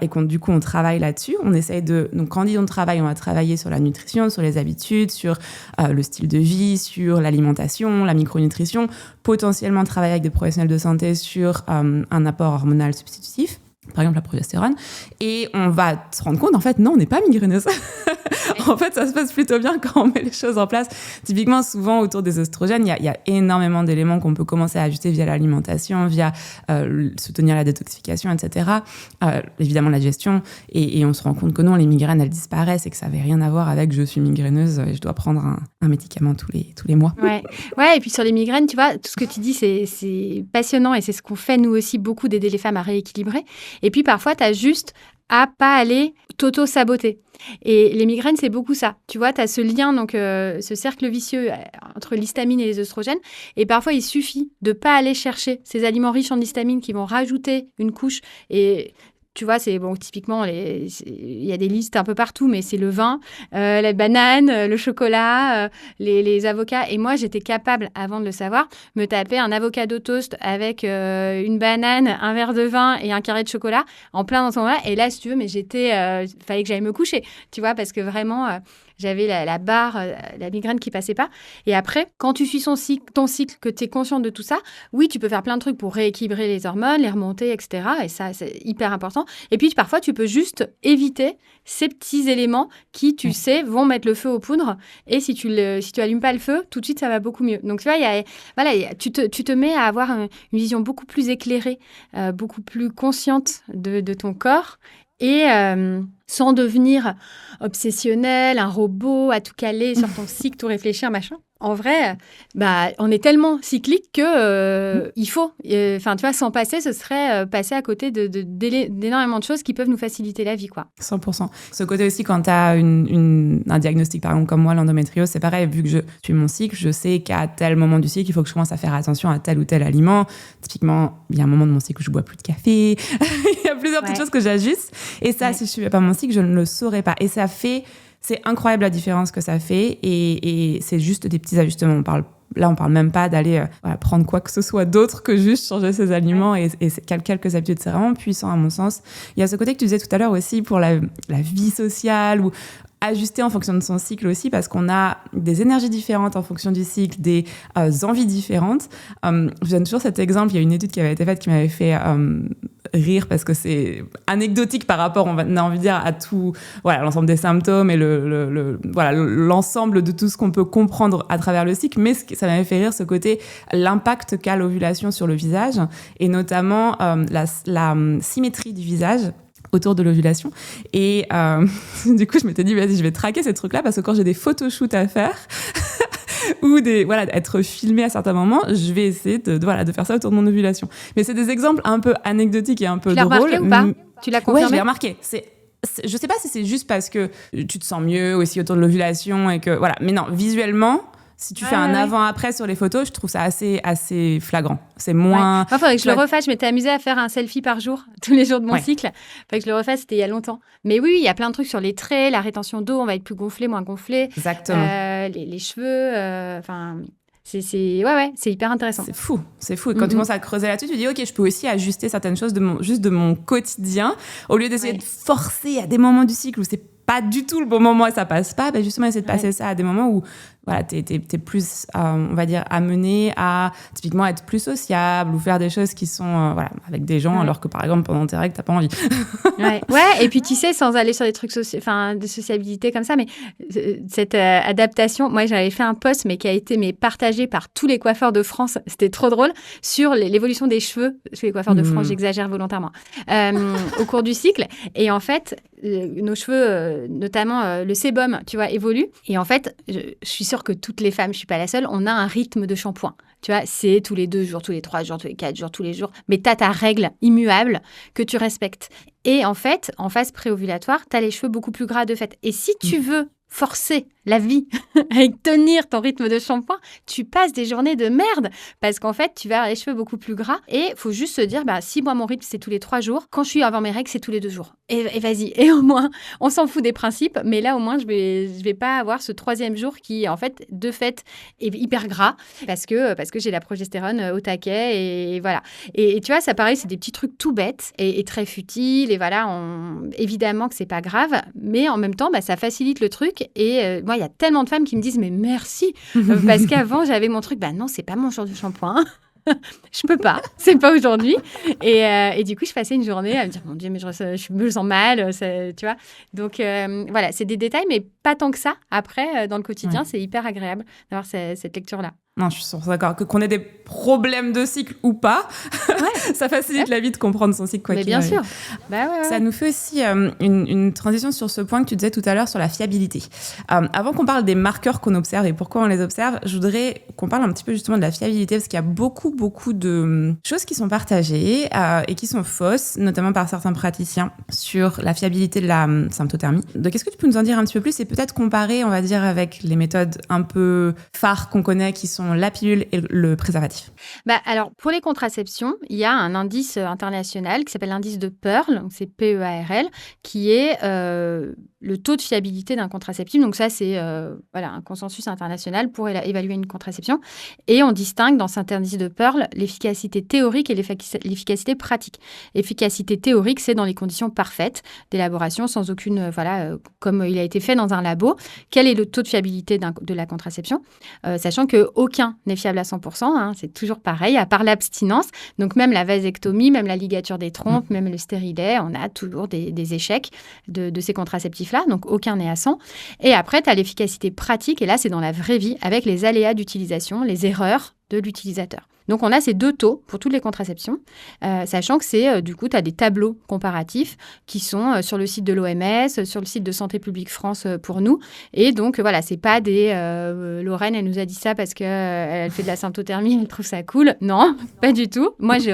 et du coup on travaille là-dessus, on essaye donc quand on dit on travaille, on va travailler sur la nutrition, sur les habitudes, sur le style de vie, sur l'alimentation, la micronutrition, potentiellement travailler avec des professionnels de santé sur un apport hormonal substitutif, par exemple la progestérone, et on va se rendre compte, en fait, non, on n'est pas migraineuse. En fait, ça se passe plutôt bien quand on met les choses en place. Typiquement, souvent, autour des oestrogènes, il y a énormément d'éléments qu'on peut commencer à ajuster via l'alimentation, via soutenir la détoxification, etc. Évidemment, la digestion. Et on se rend compte que non, les migraines, elles disparaissent et que ça n'avait rien à voir avec « je suis migraineuse et je dois prendre un médicament tous les mois ». Ouais, et puis sur les migraines, tu vois, tout ce que tu dis, c'est passionnant et c'est ce qu'on fait, nous aussi, beaucoup, d'aider les femmes à rééquilibrer. Et puis, parfois, tu as juste à pas aller t'auto-saboter. Et les migraines, c'est beaucoup ça. Tu vois, tu as ce lien, donc ce cercle vicieux entre l'histamine et les oestrogènes. Et parfois, il suffit de pas aller chercher ces aliments riches en histamine qui vont rajouter une couche. Et tu vois, c'est bon, typiquement, il y a des listes un peu partout, mais c'est le vin, la banane, le chocolat, les avocats. Et moi, j'étais capable, avant de le savoir, me taper un avocado toast avec une banane, un verre de vin et un carré de chocolat en plein dans ton verre. Et là, si tu veux, mais fallait que j'aille me coucher, tu vois, parce que vraiment, j'avais la barre, la migraine qui passait pas. Et après, quand tu suis ton cycle, que tu es consciente de tout ça, oui, tu peux faire plein de trucs pour rééquilibrer les hormones, les remonter, etc. Et ça, c'est hyper important. Et puis, parfois, tu peux juste éviter ces petits éléments qui, tu sais, vont mettre le feu aux poudres. Et si tu allumes pas le feu, tout de suite, ça va beaucoup mieux. Donc, tu vois, tu te mets à avoir une vision beaucoup plus éclairée, beaucoup plus consciente de ton corps. Et sans devenir obsessionnel, un robot, à tout caler sur ton cycle, tout réfléchir, machin. En vrai, on est tellement cyclique que il faut. Enfin, tu vois, s'en passer, ce serait passer à côté d'énormément de choses qui peuvent nous faciliter la vie, quoi. 100%. Ce côté aussi, quand tu as un diagnostic, par exemple, comme moi, l'endométriose, c'est pareil, vu que je suis mon cycle, je sais qu'à tel moment du cycle, il faut que je commence à faire attention à tel ou tel aliment. Typiquement, il y a un moment de mon cycle où je bois plus de café. Il y a plusieurs petites choses que j'ajuste. Et ça, si je ne suivais pas mon cycle, je ne le saurais pas. Et ça fait... C'est incroyable la différence que ça fait et c'est juste des petits ajustements. On parle même pas d'aller prendre quoi que ce soit d'autre que juste changer ses aliments et quelques habitudes. C'est vraiment puissant à mon sens. Il y a ce côté que tu disais tout à l'heure aussi pour la vie sociale ou ajuster en fonction de son cycle aussi parce qu'on a des énergies différentes en fonction du cycle, des envies différentes. Je donne toujours cet exemple. Il y a une étude qui avait été faite qui m'avait fait rire parce que c'est anecdotique par rapport, on a envie de dire, à tout, l'ensemble des symptômes et l'ensemble de tout ce qu'on peut comprendre à travers le cycle. Mais ça m'avait fait rire ce côté, l'impact qu'a l'ovulation sur le visage et notamment la symétrie du visage autour de l'ovulation. Et du coup, je m'étais dit, vas-y, je vais traquer ces trucs-là parce que quand j'ai des photoshoots à faire ou être filmée à certains moments, je vais essayer de faire ça autour de mon ovulation. Mais c'est des exemples un peu anecdotiques et un peu drôles. Tu l'as remarqué ou pas ? Tu l'as confirmé ? Ouais, je l'ai remarqué. Je sais pas si c'est juste parce que tu te sens mieux aussi autour de l'ovulation et que, voilà. Mais non, visuellement... Si tu fais un avant-après sur les photos, je trouve ça assez flagrant. C'est moins... Il faudrait que je le refasse. Je m'étais amusée à faire un selfie par jour, tous les jours de mon cycle. Il faudrait que je le refasse, c'était il y a longtemps. Mais oui, il y a plein de trucs sur les traits, la rétention d'eau, on va être plus gonflé, moins gonflé. Exactement. Les cheveux, c'est hyper intéressant. C'est fou. Quand tu commences à creuser là-dessus, tu te dis, OK, je peux aussi ajuster certaines choses de mon quotidien, au lieu d'essayer de forcer à des moments du cycle où c'est pas du tout le bon moment et ça passe pas, justement, essayer de passer ça à des moments où t'es plus, on va dire, amené à typiquement être plus sociable ou faire des choses qui sont avec des gens, alors que par exemple pendant tes règles t'as pas envie. Et puis tu sais, sans aller sur des trucs de sociabilité comme ça, mais cette adaptation, moi j'avais fait un post mais qui a été partagé par tous les coiffeurs de France, c'était trop drôle, sur l'évolution des cheveux chez les coiffeurs de France, j'exagère volontairement, au cours du cycle. Et en fait, nos cheveux, notamment le sébum, tu vois, évoluent. Et en fait, je suis sûre que toutes les femmes, je suis pas la seule, on a un rythme de shampoing. Tu vois, c'est tous les 2 jours, tous les 3 jours, tous les 4 jours, tous les jours. Mais tu as ta règle immuable que tu respectes. Et en fait, en phase préovulatoire, tu as les cheveux beaucoup plus gras de fait. Et si tu veux forcer la vie, avec tenir ton rythme de shampoing, tu passes des journées de merde parce qu'en fait, tu vas avoir les cheveux beaucoup plus gras et il faut juste se dire, si moi, mon rythme, c'est tous les 3 jours, quand je suis avant mes règles, c'est tous les 2 jours. Et vas-y. Et au moins, on s'en fout des principes, mais là, au moins, je vais pas avoir ce 3e jour qui, en fait, de fait, est hyper gras parce que j'ai la progestérone au taquet et voilà. Et tu vois, ça pareil, c'est des petits trucs tout bêtes et très futiles et voilà, évidemment que c'est pas grave, mais en même temps, ça facilite le truc et moi, il y a tellement de femmes qui me disent mais merci parce qu'avant j'avais mon truc non, c'est pas mon jour du shampoing. Je peux pas, c'est pas aujourd'hui. Et du coup, je passais une journée à me dire mon Dieu, mais je me sens mal, tu vois. Donc voilà, c'est des détails, mais pas tant que ça. Après, dans le quotidien, c'est hyper agréable d'avoir cette lecture-là. Non, je suis d'accord. Qu'on ait des problèmes de cycle ou pas, ça facilite la vie de comprendre son cycle. Mais bien sûr. Ça nous fait aussi une transition sur ce point que tu disais tout à l'heure sur la fiabilité. Avant qu'on parle des marqueurs qu'on observe et pourquoi on les observe, je voudrais qu'on parle un petit peu justement de la fiabilité parce qu'il y a beaucoup de choses qui sont partagées et qui sont fausses, notamment par certains praticiens, sur la fiabilité de la symptothermie. Donc, est-ce que tu peux nous en dire un petit peu plus et peut-être comparer, on va dire, avec les méthodes un peu phares qu'on connaît qui sont la pilule et le préservatif? Alors, pour les contraceptions, il y a un indice international qui s'appelle l'indice de Pearl, donc c'est PEARL, qui est le taux de fiabilité d'un contraceptif. Donc ça, c'est un consensus international pour évaluer une contraception. Et on distingue dans cet indice de Pearl l'efficacité théorique et l'efficacité pratique. L'efficacité théorique, c'est dans les conditions parfaites d'élaboration, sans aucune, comme il a été fait dans un labo. Quel est le taux de fiabilité de la contraception, sachant qu'aucun n'est fiable à 100%, c'est toujours pareil, à part l'abstinence. Donc même la vasectomie, même la ligature des trompes, même le stérilet, on a toujours des échecs de ces contraceptifs-là. Donc aucun n'est à 100. Et après, tu as l'efficacité pratique, et là, c'est dans la vraie vie, avec les aléas d'utilisation, les erreurs de l'utilisateur. Donc, on a ces 2 taux pour toutes les contraceptions, sachant que c'est, du coup, tu as des tableaux comparatifs qui sont sur le site de l'OMS, sur le site de Santé publique France pour nous. Et donc, voilà, c'est pas des... Lorraine, elle nous a dit ça parce qu'elle fait de la symptothermie, elle trouve ça cool. Non, pas du tout. Moi, je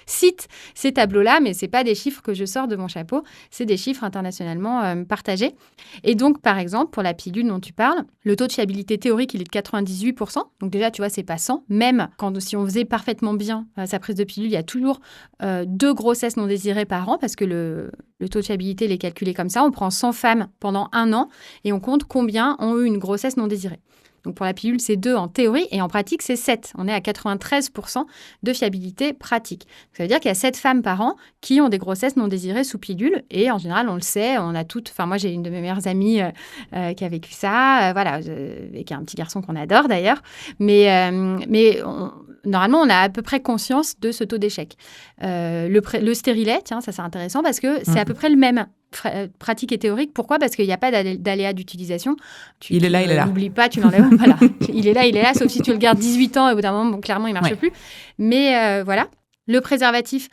cite ces tableaux-là, mais c'est pas des chiffres que je sors de mon chapeau, c'est des chiffres internationalement partagés. Et donc, par exemple, pour la pilule dont tu parles, le taux de fiabilité théorique, il est de 98%. Donc déjà, tu vois, c'est pas 100. Même si on faisait parfaitement bien sa prise de pilule, il y a toujours 2 grossesses non désirées par an parce que le taux de fiabilité, il est calculé comme ça. On prend 100 femmes pendant 1 an et on compte combien ont eu une grossesse non désirée. Donc, pour la pilule, c'est 2 en théorie et en pratique, c'est 7. On est à 93% de fiabilité pratique. Ça veut dire qu'il y a 7 femmes par an qui ont des grossesses non désirées sous pilule. Et en général, on le sait, on a toutes... Enfin, moi, j'ai une de mes meilleures amies qui a vécu ça, et qui a un petit garçon qu'on adore d'ailleurs. Mais normalement, on a à peu près conscience de ce taux d'échec. Le stérilet, tiens, ça c'est intéressant parce que c'est à peu près le même. Pratique et théorique. Pourquoi ? Parce qu'il n'y a pas d'aléa d'utilisation. Il est là. N'oublie pas, tu l'enlèves. Voilà. Il est là, sauf si tu le gardes 18 ans et au bout d'un moment, clairement, il ne marche plus. Mais voilà. Le préservatif,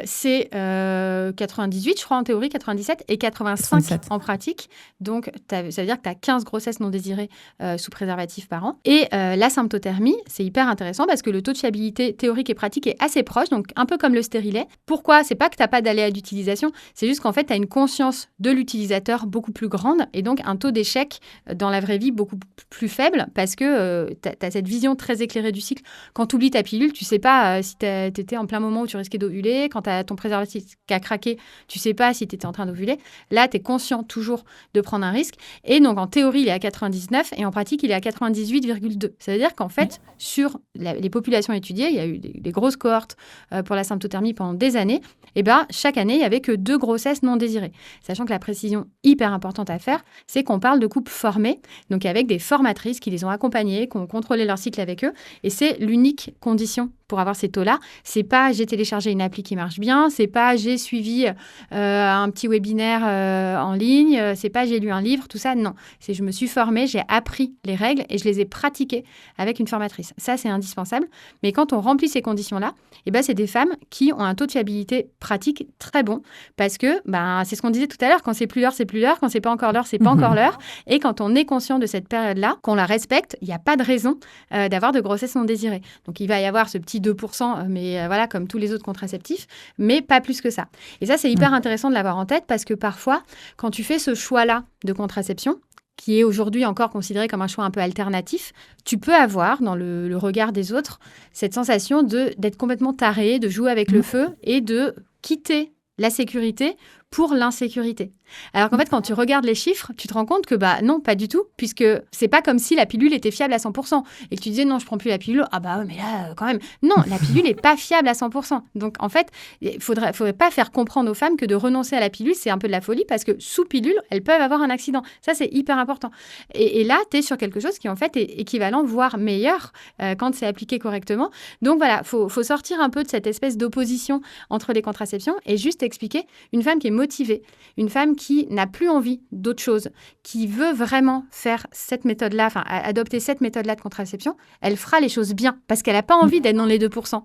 c'est 98, je crois, en théorie, 97 et 85 en pratique. Donc, ça veut dire que tu as 15 grossesses non désirées sous préservatif par an. Et la symptothermie, c'est hyper intéressant parce que le taux de fiabilité théorique et pratique est assez proche, donc un peu comme le stérilet. Pourquoi ? C'est pas que tu n'as pas d'aléa d'utilisation, c'est juste qu'en fait, tu as une conscience de l'utilisateur beaucoup plus grande et donc un taux d'échec dans la vraie vie beaucoup plus faible parce que tu as cette vision très éclairée du cycle. Quand tu oublies ta pilule, tu sais pas si tu étais en plein moment où tu risquais d'ovuler. Quand tu as ton préservatif qui a craqué, tu sais pas si tu étais en train d'ovuler. Là, tu es conscient toujours de prendre un risque. Et donc, en théorie, il est à 99 et en pratique, il est à 98,2. Ça veut dire qu'en fait, sur les populations étudiées, il y a eu des grosses cohortes pour la symptothermie pendant des années. Et chaque année, il n'y avait que 2 grossesses non désirées. Sachant que la précision hyper importante à faire, c'est qu'on parle de couples formés, donc avec des formatrices qui les ont accompagnés, qui ont contrôlé leur cycle avec eux. Et c'est l'unique condition pour avoir ces taux-là. C'est pas j'ai téléchargé une appli qui marche bien, c'est pas j'ai suivi un petit webinaire en ligne, c'est pas j'ai lu un livre, tout ça, non. C'est je me suis formée, j'ai appris les règles et je les ai pratiquées avec une formatrice. Ça, c'est indispensable. Mais quand on remplit ces conditions-là, c'est des femmes qui ont un taux de fiabilité pratique très bon parce que c'est ce qu'on disait tout à l'heure, quand c'est plus l'heure, c'est plus l'heure, quand c'est pas encore l'heure, c'est pas encore l'heure. Et quand on est conscient de cette période-là, qu'on la respecte, il n'y a pas de raison d'avoir de grossesse non désirée. Donc, il va y avoir ce petit 2%, mais voilà, comme tous les autres contraceptifs, mais pas plus que ça. Et ça, c'est hyper intéressant de l'avoir en tête parce que parfois, quand tu fais ce choix-là de contraception, qui est aujourd'hui encore considéré comme un choix un peu alternatif, tu peux avoir, dans le regard des autres, cette sensation d'être complètement taré, de jouer avec le feu et de quitter la sécurité pour l'insécurité. Alors qu'en fait, quand tu regardes les chiffres, tu te rends compte que non, pas du tout, puisque c'est pas comme si la pilule était fiable à 100%. Et que tu disais, non, je prends plus la pilule, mais là, quand même. Non, la pilule n'est pas fiable à 100%. Donc, en fait, il faudrait pas faire comprendre aux femmes que de renoncer à la pilule, c'est un peu de la folie, parce que sous pilule, elles peuvent avoir un accident. Ça, c'est hyper important. Et là, tu es sur quelque chose qui, en fait, est équivalent, voire meilleur, quand c'est appliqué correctement. Donc, voilà, faut sortir un peu de cette espèce d'opposition entre les contraceptions et juste expliquer une femme qui est motivée, une femme qui n'a plus envie d'autre chose, qui veut vraiment faire cette méthode-là, enfin adopter cette méthode-là de contraception, elle fera les choses bien parce qu'elle n'a pas envie d'être dans les 2%.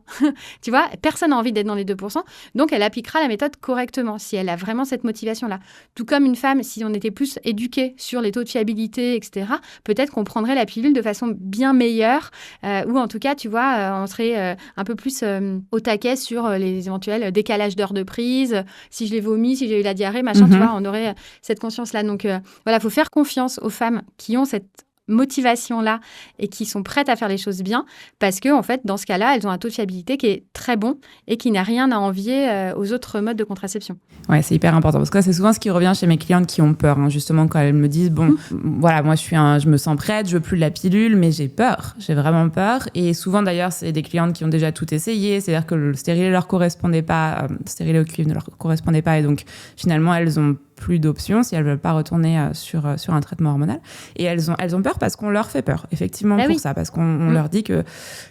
Tu vois, personne n'a envie d'être dans les 2%, donc elle appliquera la méthode correctement si elle a vraiment cette motivation-là. Tout comme une femme, si on était plus éduqué sur les taux de fiabilité, etc., peut-être qu'on prendrait la pilule de façon bien meilleure ou en tout cas, tu vois, on serait un peu plus au taquet sur les éventuels décalages d'heures de prise, si je l'ai vomi, si j'ai eu la diarrhée, machin, tu vois, on aurait cette conscience-là. Donc, voilà, il faut faire confiance aux femmes qui ont cette motivation-là et qui sont prêtes à faire les choses bien parce que, en fait, dans ce cas-là, elles ont un taux de fiabilité qui est très bon et qui n'a rien à envier aux autres modes de contraception. Ouais, c'est hyper important parce que c'est souvent ce qui revient chez mes clientes qui ont peur, justement, quand elles me disent voilà, moi je me sens prête, je veux plus de la pilule, mais j'ai peur, j'ai vraiment peur. Et souvent d'ailleurs, c'est des clientes qui ont déjà tout essayé, c'est-à-dire que le stérilet leur correspondait pas, le stérilet au cuivre ne leur correspondait pas, et donc finalement elles ont plus d'options si elles veulent pas retourner sur un traitement hormonal. Et elles ont peur parce qu'on leur fait peur, effectivement, pour ça, parce qu'on leur dit que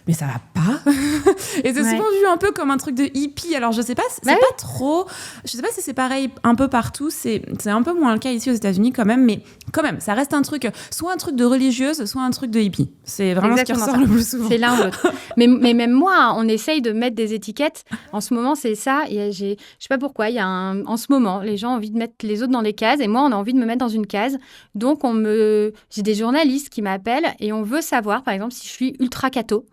mais ça va pas. Et c'est souvent vu un peu comme un truc de hippie. Alors je sais pas, c'est pas trop. Je sais pas si c'est pareil un peu partout. C'est un peu moins le cas ici aux États-Unis quand même, mais quand même, ça reste un truc, soit un truc de religieuse, soit un truc de hippie. C'est vraiment exactement ce qui ressort le plus souvent. C'est l'un ou l'autre. mais même moi, on essaye de mettre des étiquettes. En ce moment, c'est ça. Je sais pas pourquoi. En ce moment, les gens ont envie de mettre les autres dans des cases et moi, on a envie de me mettre dans une case. Donc, j'ai des journalistes qui m'appellent et on veut savoir, par exemple, si je suis ultra catho.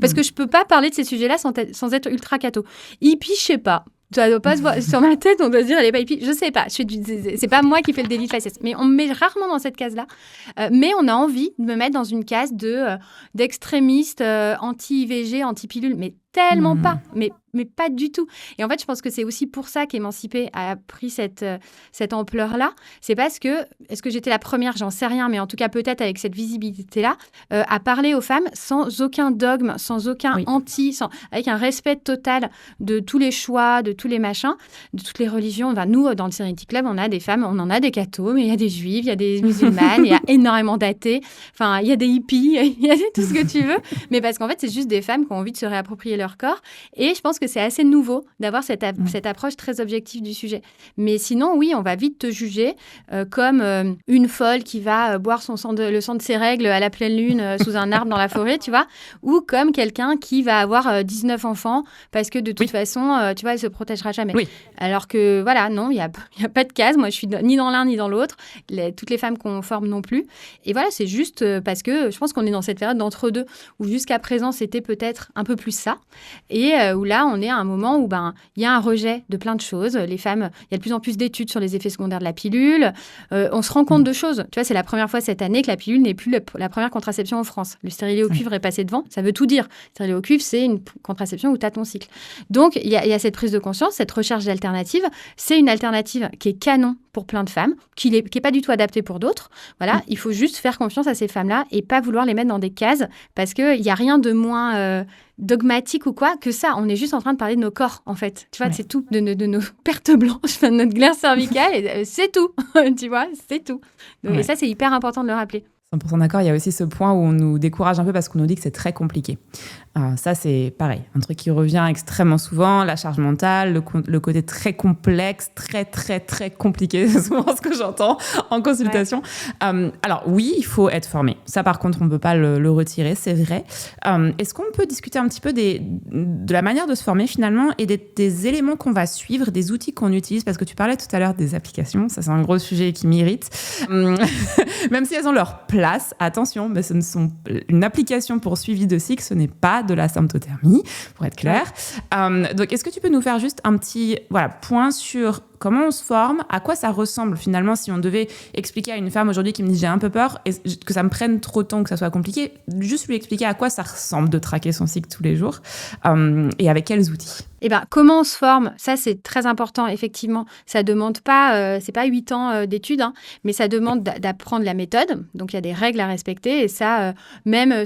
Parce que je peux pas parler de ces sujets-là sans être ultra catho. Hippie, je sais pas. Ça doit pas se voir sur ma tête, on doit se dire elle est pas hippie. Je sais pas, c'est pas moi qui fais le délit de faciès. Mais on me met rarement dans cette case-là. Mais on a envie de me mettre dans une case d'extrémiste anti-IVG, anti-pilule. Mais tellement pas, mais pas du tout. Et en fait, je pense que c'est aussi pour ça qu'Émancipée a pris cette ampleur-là. C'est parce que, est-ce que j'étais la première, j'en sais rien, mais en tout cas peut-être avec cette visibilité-là, à parler aux femmes sans aucun dogme, sans aucun avec un respect total de tous les choix, de tous les machins, de toutes les religions. Enfin, nous, dans le Serenity Club, on a des femmes, on en a des cathos, mais il y a des juives, il y a des musulmanes, il y a énormément d'athées, enfin, il y a des hippies, il y a tout ce que tu veux, mais parce qu'en fait, c'est juste des femmes qui ont envie de se réapproprier leur corps. Et je pense que c'est assez nouveau d'avoir cette approche très objective du sujet. Mais sinon, oui, on va vite te juger comme une folle qui va boire le sang de ses règles à la pleine lune sous un arbre dans la forêt, tu vois, ou comme quelqu'un qui va avoir 19 enfants parce que de toute façon, tu vois, elle se protégera jamais. Oui. Alors que, voilà, non, il y a pas de case. Moi, je suis ni dans l'un ni dans l'autre. Toutes les femmes qu'on forme non plus. Et voilà, c'est juste parce que je pense qu'on est dans cette période d'entre-deux où jusqu'à présent, c'était peut-être un peu plus ça. Et où là, on est à un moment où il y a un rejet de plein de choses. Les femmes, il y a de plus en plus d'études sur les effets secondaires de la pilule. On se rend compte de choses. Tu vois, c'est la première fois cette année que la pilule n'est plus la première contraception en France. Le stérilet au cuivre est passé devant. Ça veut tout dire. Le stérilet au cuivre, c'est une contraception où tu as ton cycle. Donc, il y a cette prise de conscience, cette recherche d'alternative. C'est une alternative qui est canon pour plein de femmes, qui n'est pas du tout adaptée pour d'autres. Voilà, il faut juste faire confiance à ces femmes-là et pas vouloir les mettre dans des cases parce qu'il n'y a rien de moins dogmatique ou quoi que ça. On est juste en train de parler de nos corps, en fait. Tu vois, c'est tout. De nos pertes blanches, de notre glaire cervicale, et c'est tout. Tu vois, c'est tout. Donc, et ça, c'est hyper important de le rappeler. 100% d'accord, il y a aussi ce point où on nous décourage un peu parce qu'on nous dit que c'est très compliqué. Ça, c'est pareil, un truc qui revient extrêmement souvent, la charge mentale, le côté très complexe, très, très, très compliqué, c'est souvent ce que j'entends en consultation. Ouais. Alors oui, il faut être formé. Ça, par contre, on ne peut pas le retirer, c'est vrai. Est-ce qu'on peut discuter un petit peu de la manière de se former finalement et des éléments qu'on va suivre, des outils qu'on utilise? Parce que tu parlais tout à l'heure des applications, ça c'est un gros sujet qui m'irrite. Même si elles ont leur place, attention, mais ce ne sont une application pour suivi de cycle, ce n'est pas de la symptothermie, pour être clair. Donc, est-ce que tu peux nous faire juste un petit point sur Comment on se forme? À quoi ça ressemble finalement si on devait expliquer à une femme aujourd'hui qui me dit j'ai un peu peur et que ça me prenne trop de temps, que ça soit compliqué, juste lui expliquer à quoi ça ressemble de traquer son cycle tous les jours et avec quels outils? Comment on se forme? Ça, c'est très important, effectivement. Ça demande pas, c'est pas 8 ans d'études, hein, mais ça demande d'apprendre la méthode. Donc, il y a des règles à respecter. Et ça, même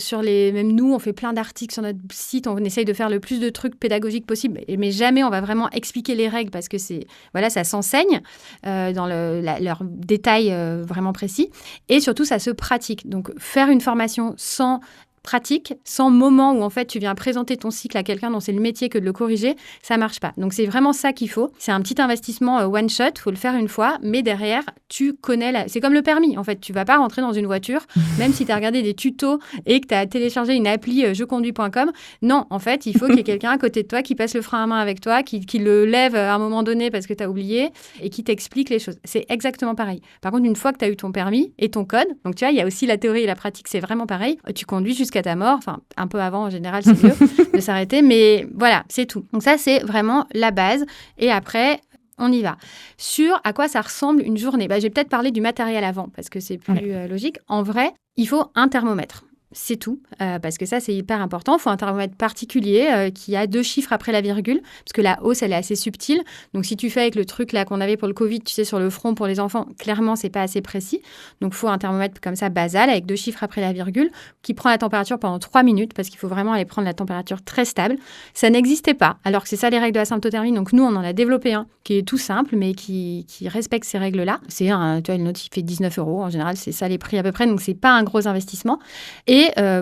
nous, on fait plein d'articles sur notre site. On essaye de faire le plus de trucs pédagogiques possible. Mais jamais on va vraiment expliquer les règles parce que ça s'enseigne dans leurs détails vraiment précis. Et surtout, ça se pratique. Donc, faire une formation sans pratique, sans moment où en fait tu viens présenter ton cycle à quelqu'un dont c'est le métier que de le corriger, ça marche pas. Donc c'est vraiment ça qu'il faut. C'est un petit investissement one shot, faut le faire une fois, mais derrière tu connais c'est comme le permis en fait. Tu vas pas rentrer dans une voiture, même si tu as regardé des tutos et que tu as téléchargé une appli jeconduis.com. Non, en fait, il faut qu'il y ait quelqu'un à côté de toi qui passe le frein à main avec toi, qui le lève à un moment donné parce que tu as oublié et qui t'explique les choses. C'est exactement pareil. Par contre, une fois que tu as eu ton permis et ton code, donc tu vois, il y a aussi la théorie et la pratique, c'est vraiment pareil. Tu conduis jusqu'à ta mort, enfin un peu avant en général c'est mieux de s'arrêter, mais voilà, c'est tout. Donc ça c'est vraiment la base et après on y va. Sur à quoi ça ressemble une journée, je vais peut-être parler du matériel avant parce que c'est plus logique. En vrai, il faut un thermomètre. C'est tout, parce que ça, c'est hyper important. Il faut un thermomètre particulier qui a 2 chiffres après la virgule, parce que la hausse, elle est assez subtile. Donc, si tu fais avec le truc là qu'on avait pour le Covid, tu sais, sur le front pour les enfants, clairement, c'est pas assez précis. Donc, il faut un thermomètre comme ça, basal, avec 2 chiffres après la virgule, qui prend la température pendant 3 minutes, parce qu'il faut vraiment aller prendre la température très stable. Ça n'existait pas, alors que c'est ça les règles de la symptothermie. Donc, nous, on en a développé un qui est tout simple, mais qui respecte ces règles-là. C'est tu vois, une note, il fait 19 €. En général, c'est ça les prix à peu près, donc c'est pas un gros investissement. Et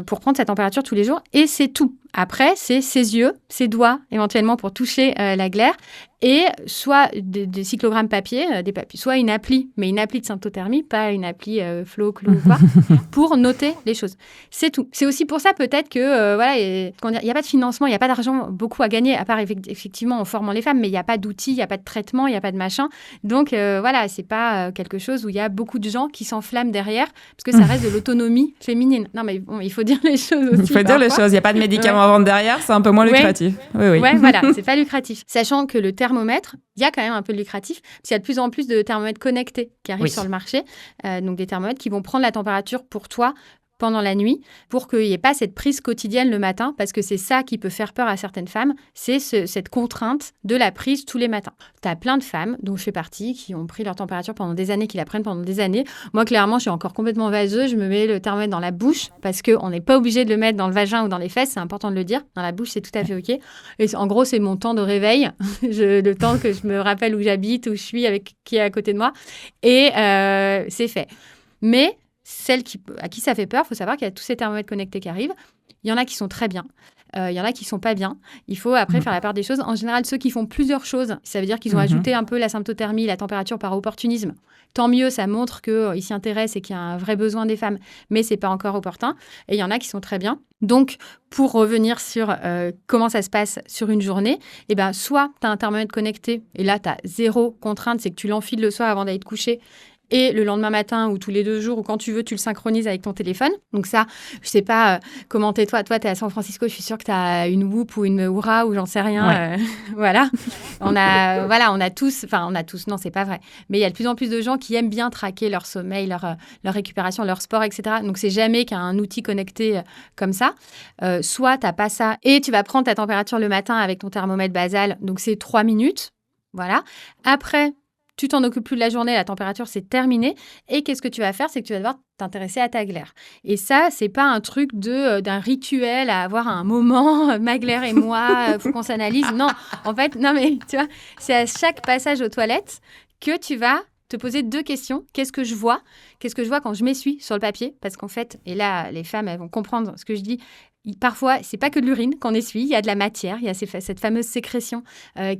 pour prendre sa température tous les jours. Et c'est tout. Après, c'est ses yeux, ses doigts, éventuellement pour toucher la glaire. Et soit des cyclogrammes papier, des papiers, soit une appli, mais une appli de symptothermie, pas une appli Flow, Clou ou quoi, pour noter les choses. C'est tout. C'est aussi pour ça peut-être que, il n'y a pas de financement, il n'y a pas d'argent beaucoup à gagner, à part effectivement en formant les femmes, mais il n'y a pas d'outils, il n'y a pas de traitement, il n'y a pas de machin. Donc c'est pas quelque chose où il y a beaucoup de gens qui s'enflamment derrière, parce que ça reste de l'autonomie féminine. Non, mais bon, il faut dire les choses aussi. Il faut dire les choses, il n'y a pas de médicaments à vendre derrière, c'est un peu moins lucratif. Oui. Ouais, voilà, c'est pas lucratif. Sachant que le thermomètre, il y a quand même un peu de lucratif, parce qu'il y a de plus en plus de thermomètres connectés qui arrivent sur le marché, donc des thermomètres qui vont prendre la température pour toi pendant la nuit, pour qu'il n'y ait pas cette prise quotidienne le matin, parce que c'est ça qui peut faire peur à certaines femmes, c'est cette contrainte de la prise tous les matins. Tu as plein de femmes, dont je fais partie, qui ont pris leur température pendant des années, qui la prennent pendant des années. Moi, clairement, je suis encore complètement vaseuse, je me mets le thermomètre dans la bouche, parce qu'on n'est pas obligé de le mettre dans le vagin ou dans les fesses, c'est important de le dire. Dans la bouche, c'est tout à fait OK. Et en gros, c'est mon temps de réveil, le temps que je me rappelle où j'habite, où je suis, avec qui est à côté de moi. Et c'est fait. Mais celles à qui ça fait peur, il faut savoir qu'il y a tous ces thermomètres connectés qui arrivent. Il y en a qui sont très bien. Il y en a qui ne sont pas bien. Il faut après faire la part des choses. En général, ceux qui font plusieurs choses, ça veut dire qu'ils ont ajouté un peu la symptothermie, la température par opportunisme. Tant mieux, ça montre qu'ils s'y intéressent et qu'il y a un vrai besoin des femmes, mais ce n'est pas encore opportun. Et il y en a qui sont très bien. Donc, pour revenir sur comment ça se passe sur une journée, soit tu as un thermomètre connecté, et là, tu as 0 contrainte, c'est que tu l'enfiles le soir avant d'aller te coucher, et le lendemain matin ou tous les 2 jours ou quand tu veux, tu le synchronises avec ton téléphone. Donc ça, je sais pas comment t'es toi. Toi, t'es à San Francisco, je suis sûre que t'as une Whoop ou une Oura ou j'en sais rien. Voilà. On a tous, non, c'est pas vrai. Mais il y a de plus en plus de gens qui aiment bien traquer leur sommeil, leur récupération, leur sport, etc. Donc c'est jamais qu'un outil connecté comme ça. Soit t'as pas ça et tu vas prendre ta température le matin avec ton thermomètre basal. Donc c'est 3 minutes. Voilà. Après, tu t'en occupes plus de la journée, la température, c'est terminé. Et qu'est-ce que tu vas faire? C'est que tu vas devoir t'intéresser à ta glaire. Et ça, c'est pas un truc d'un rituel à avoir un moment, ma glaire et moi, faut qu'on s'analyse. Non, en fait, non mais tu vois, c'est à chaque passage aux toilettes que tu vas te poser 2 questions. Qu'est-ce que je vois? Qu'est-ce que je vois quand je m'essuie sur le papier? Parce qu'en fait, et là, les femmes, elles vont comprendre ce que je dis. Parfois, c'est pas que de l'urine qu'on essuie, il y a de la matière, il y a cette fameuse sécrétion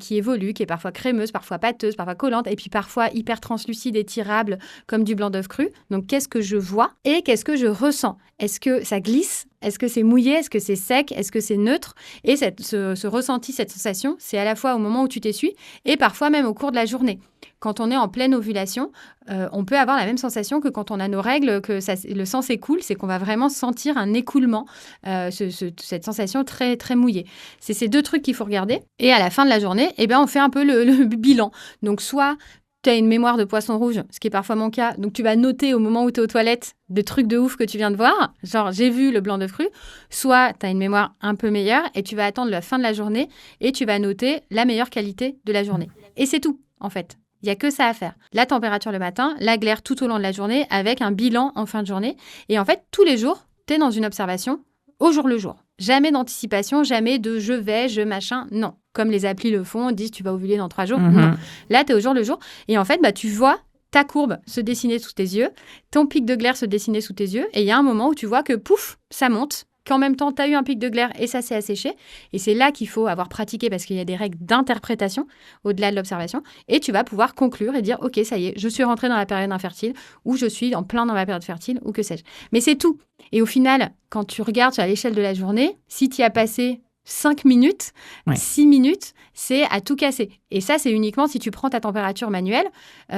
qui évolue, qui est parfois crémeuse, parfois pâteuse, parfois collante, et puis parfois hyper translucide et tirable, comme du blanc d'œuf cru. Donc, qu'est-ce que je vois et qu'est-ce que je ressens? Est-ce que ça glisse Est-ce que c'est mouillé? Est-ce que c'est sec? Est-ce que c'est neutre? Et ce ressenti, cette sensation, c'est à la fois au moment où tu t'essuies et parfois même au cours de la journée. Quand on est en pleine ovulation, on peut avoir la même sensation que quand on a nos règles, que le sang s'écoule, c'est qu'on va vraiment sentir un écoulement, cette sensation très, très mouillée. C'est ces 2 trucs qu'il faut regarder. Et à la fin de la journée, on fait un peu le bilan. Donc, soit tu as une mémoire de poisson rouge, ce qui est parfois mon cas. Donc, tu vas noter au moment où tu es aux toilettes des trucs de ouf que tu viens de voir. Genre, j'ai vu le blanc d'œuf cru. Soit tu as une mémoire un peu meilleure et tu vas attendre la fin de la journée et tu vas noter la meilleure qualité de la journée. Et c'est tout, en fait. Il n'y a que ça à faire. La température le matin, la glaire tout au long de la journée avec un bilan en fin de journée. Et en fait, tous les jours, tu es dans une observation au jour le jour. Jamais d'anticipation, jamais de je machin. Non. Comme les applis le font, disent tu vas ovuler dans 3 jours. Non. Là, tu es au jour le jour. Et en fait, tu vois ta courbe se dessiner sous tes yeux, ton pic de glaire se dessiner sous tes yeux. Et il y a un moment où tu vois que pouf, ça monte. Qu'en même temps, tu as eu un pic de glaire et ça s'est asséché. Et c'est là qu'il faut avoir pratiqué parce qu'il y a des règles d'interprétation au-delà de l'observation. Et tu vas pouvoir conclure et dire, OK, ça y est, je suis rentrée dans la période infertile ou je suis en plein dans ma période fertile ou que sais-je. Mais c'est tout. Et au final, quand tu regardes à l'échelle de la journée, si tu y as passé 5 minutes, 6 minutes, c'est à tout casser. Et ça, c'est uniquement si tu prends ta température manuelle.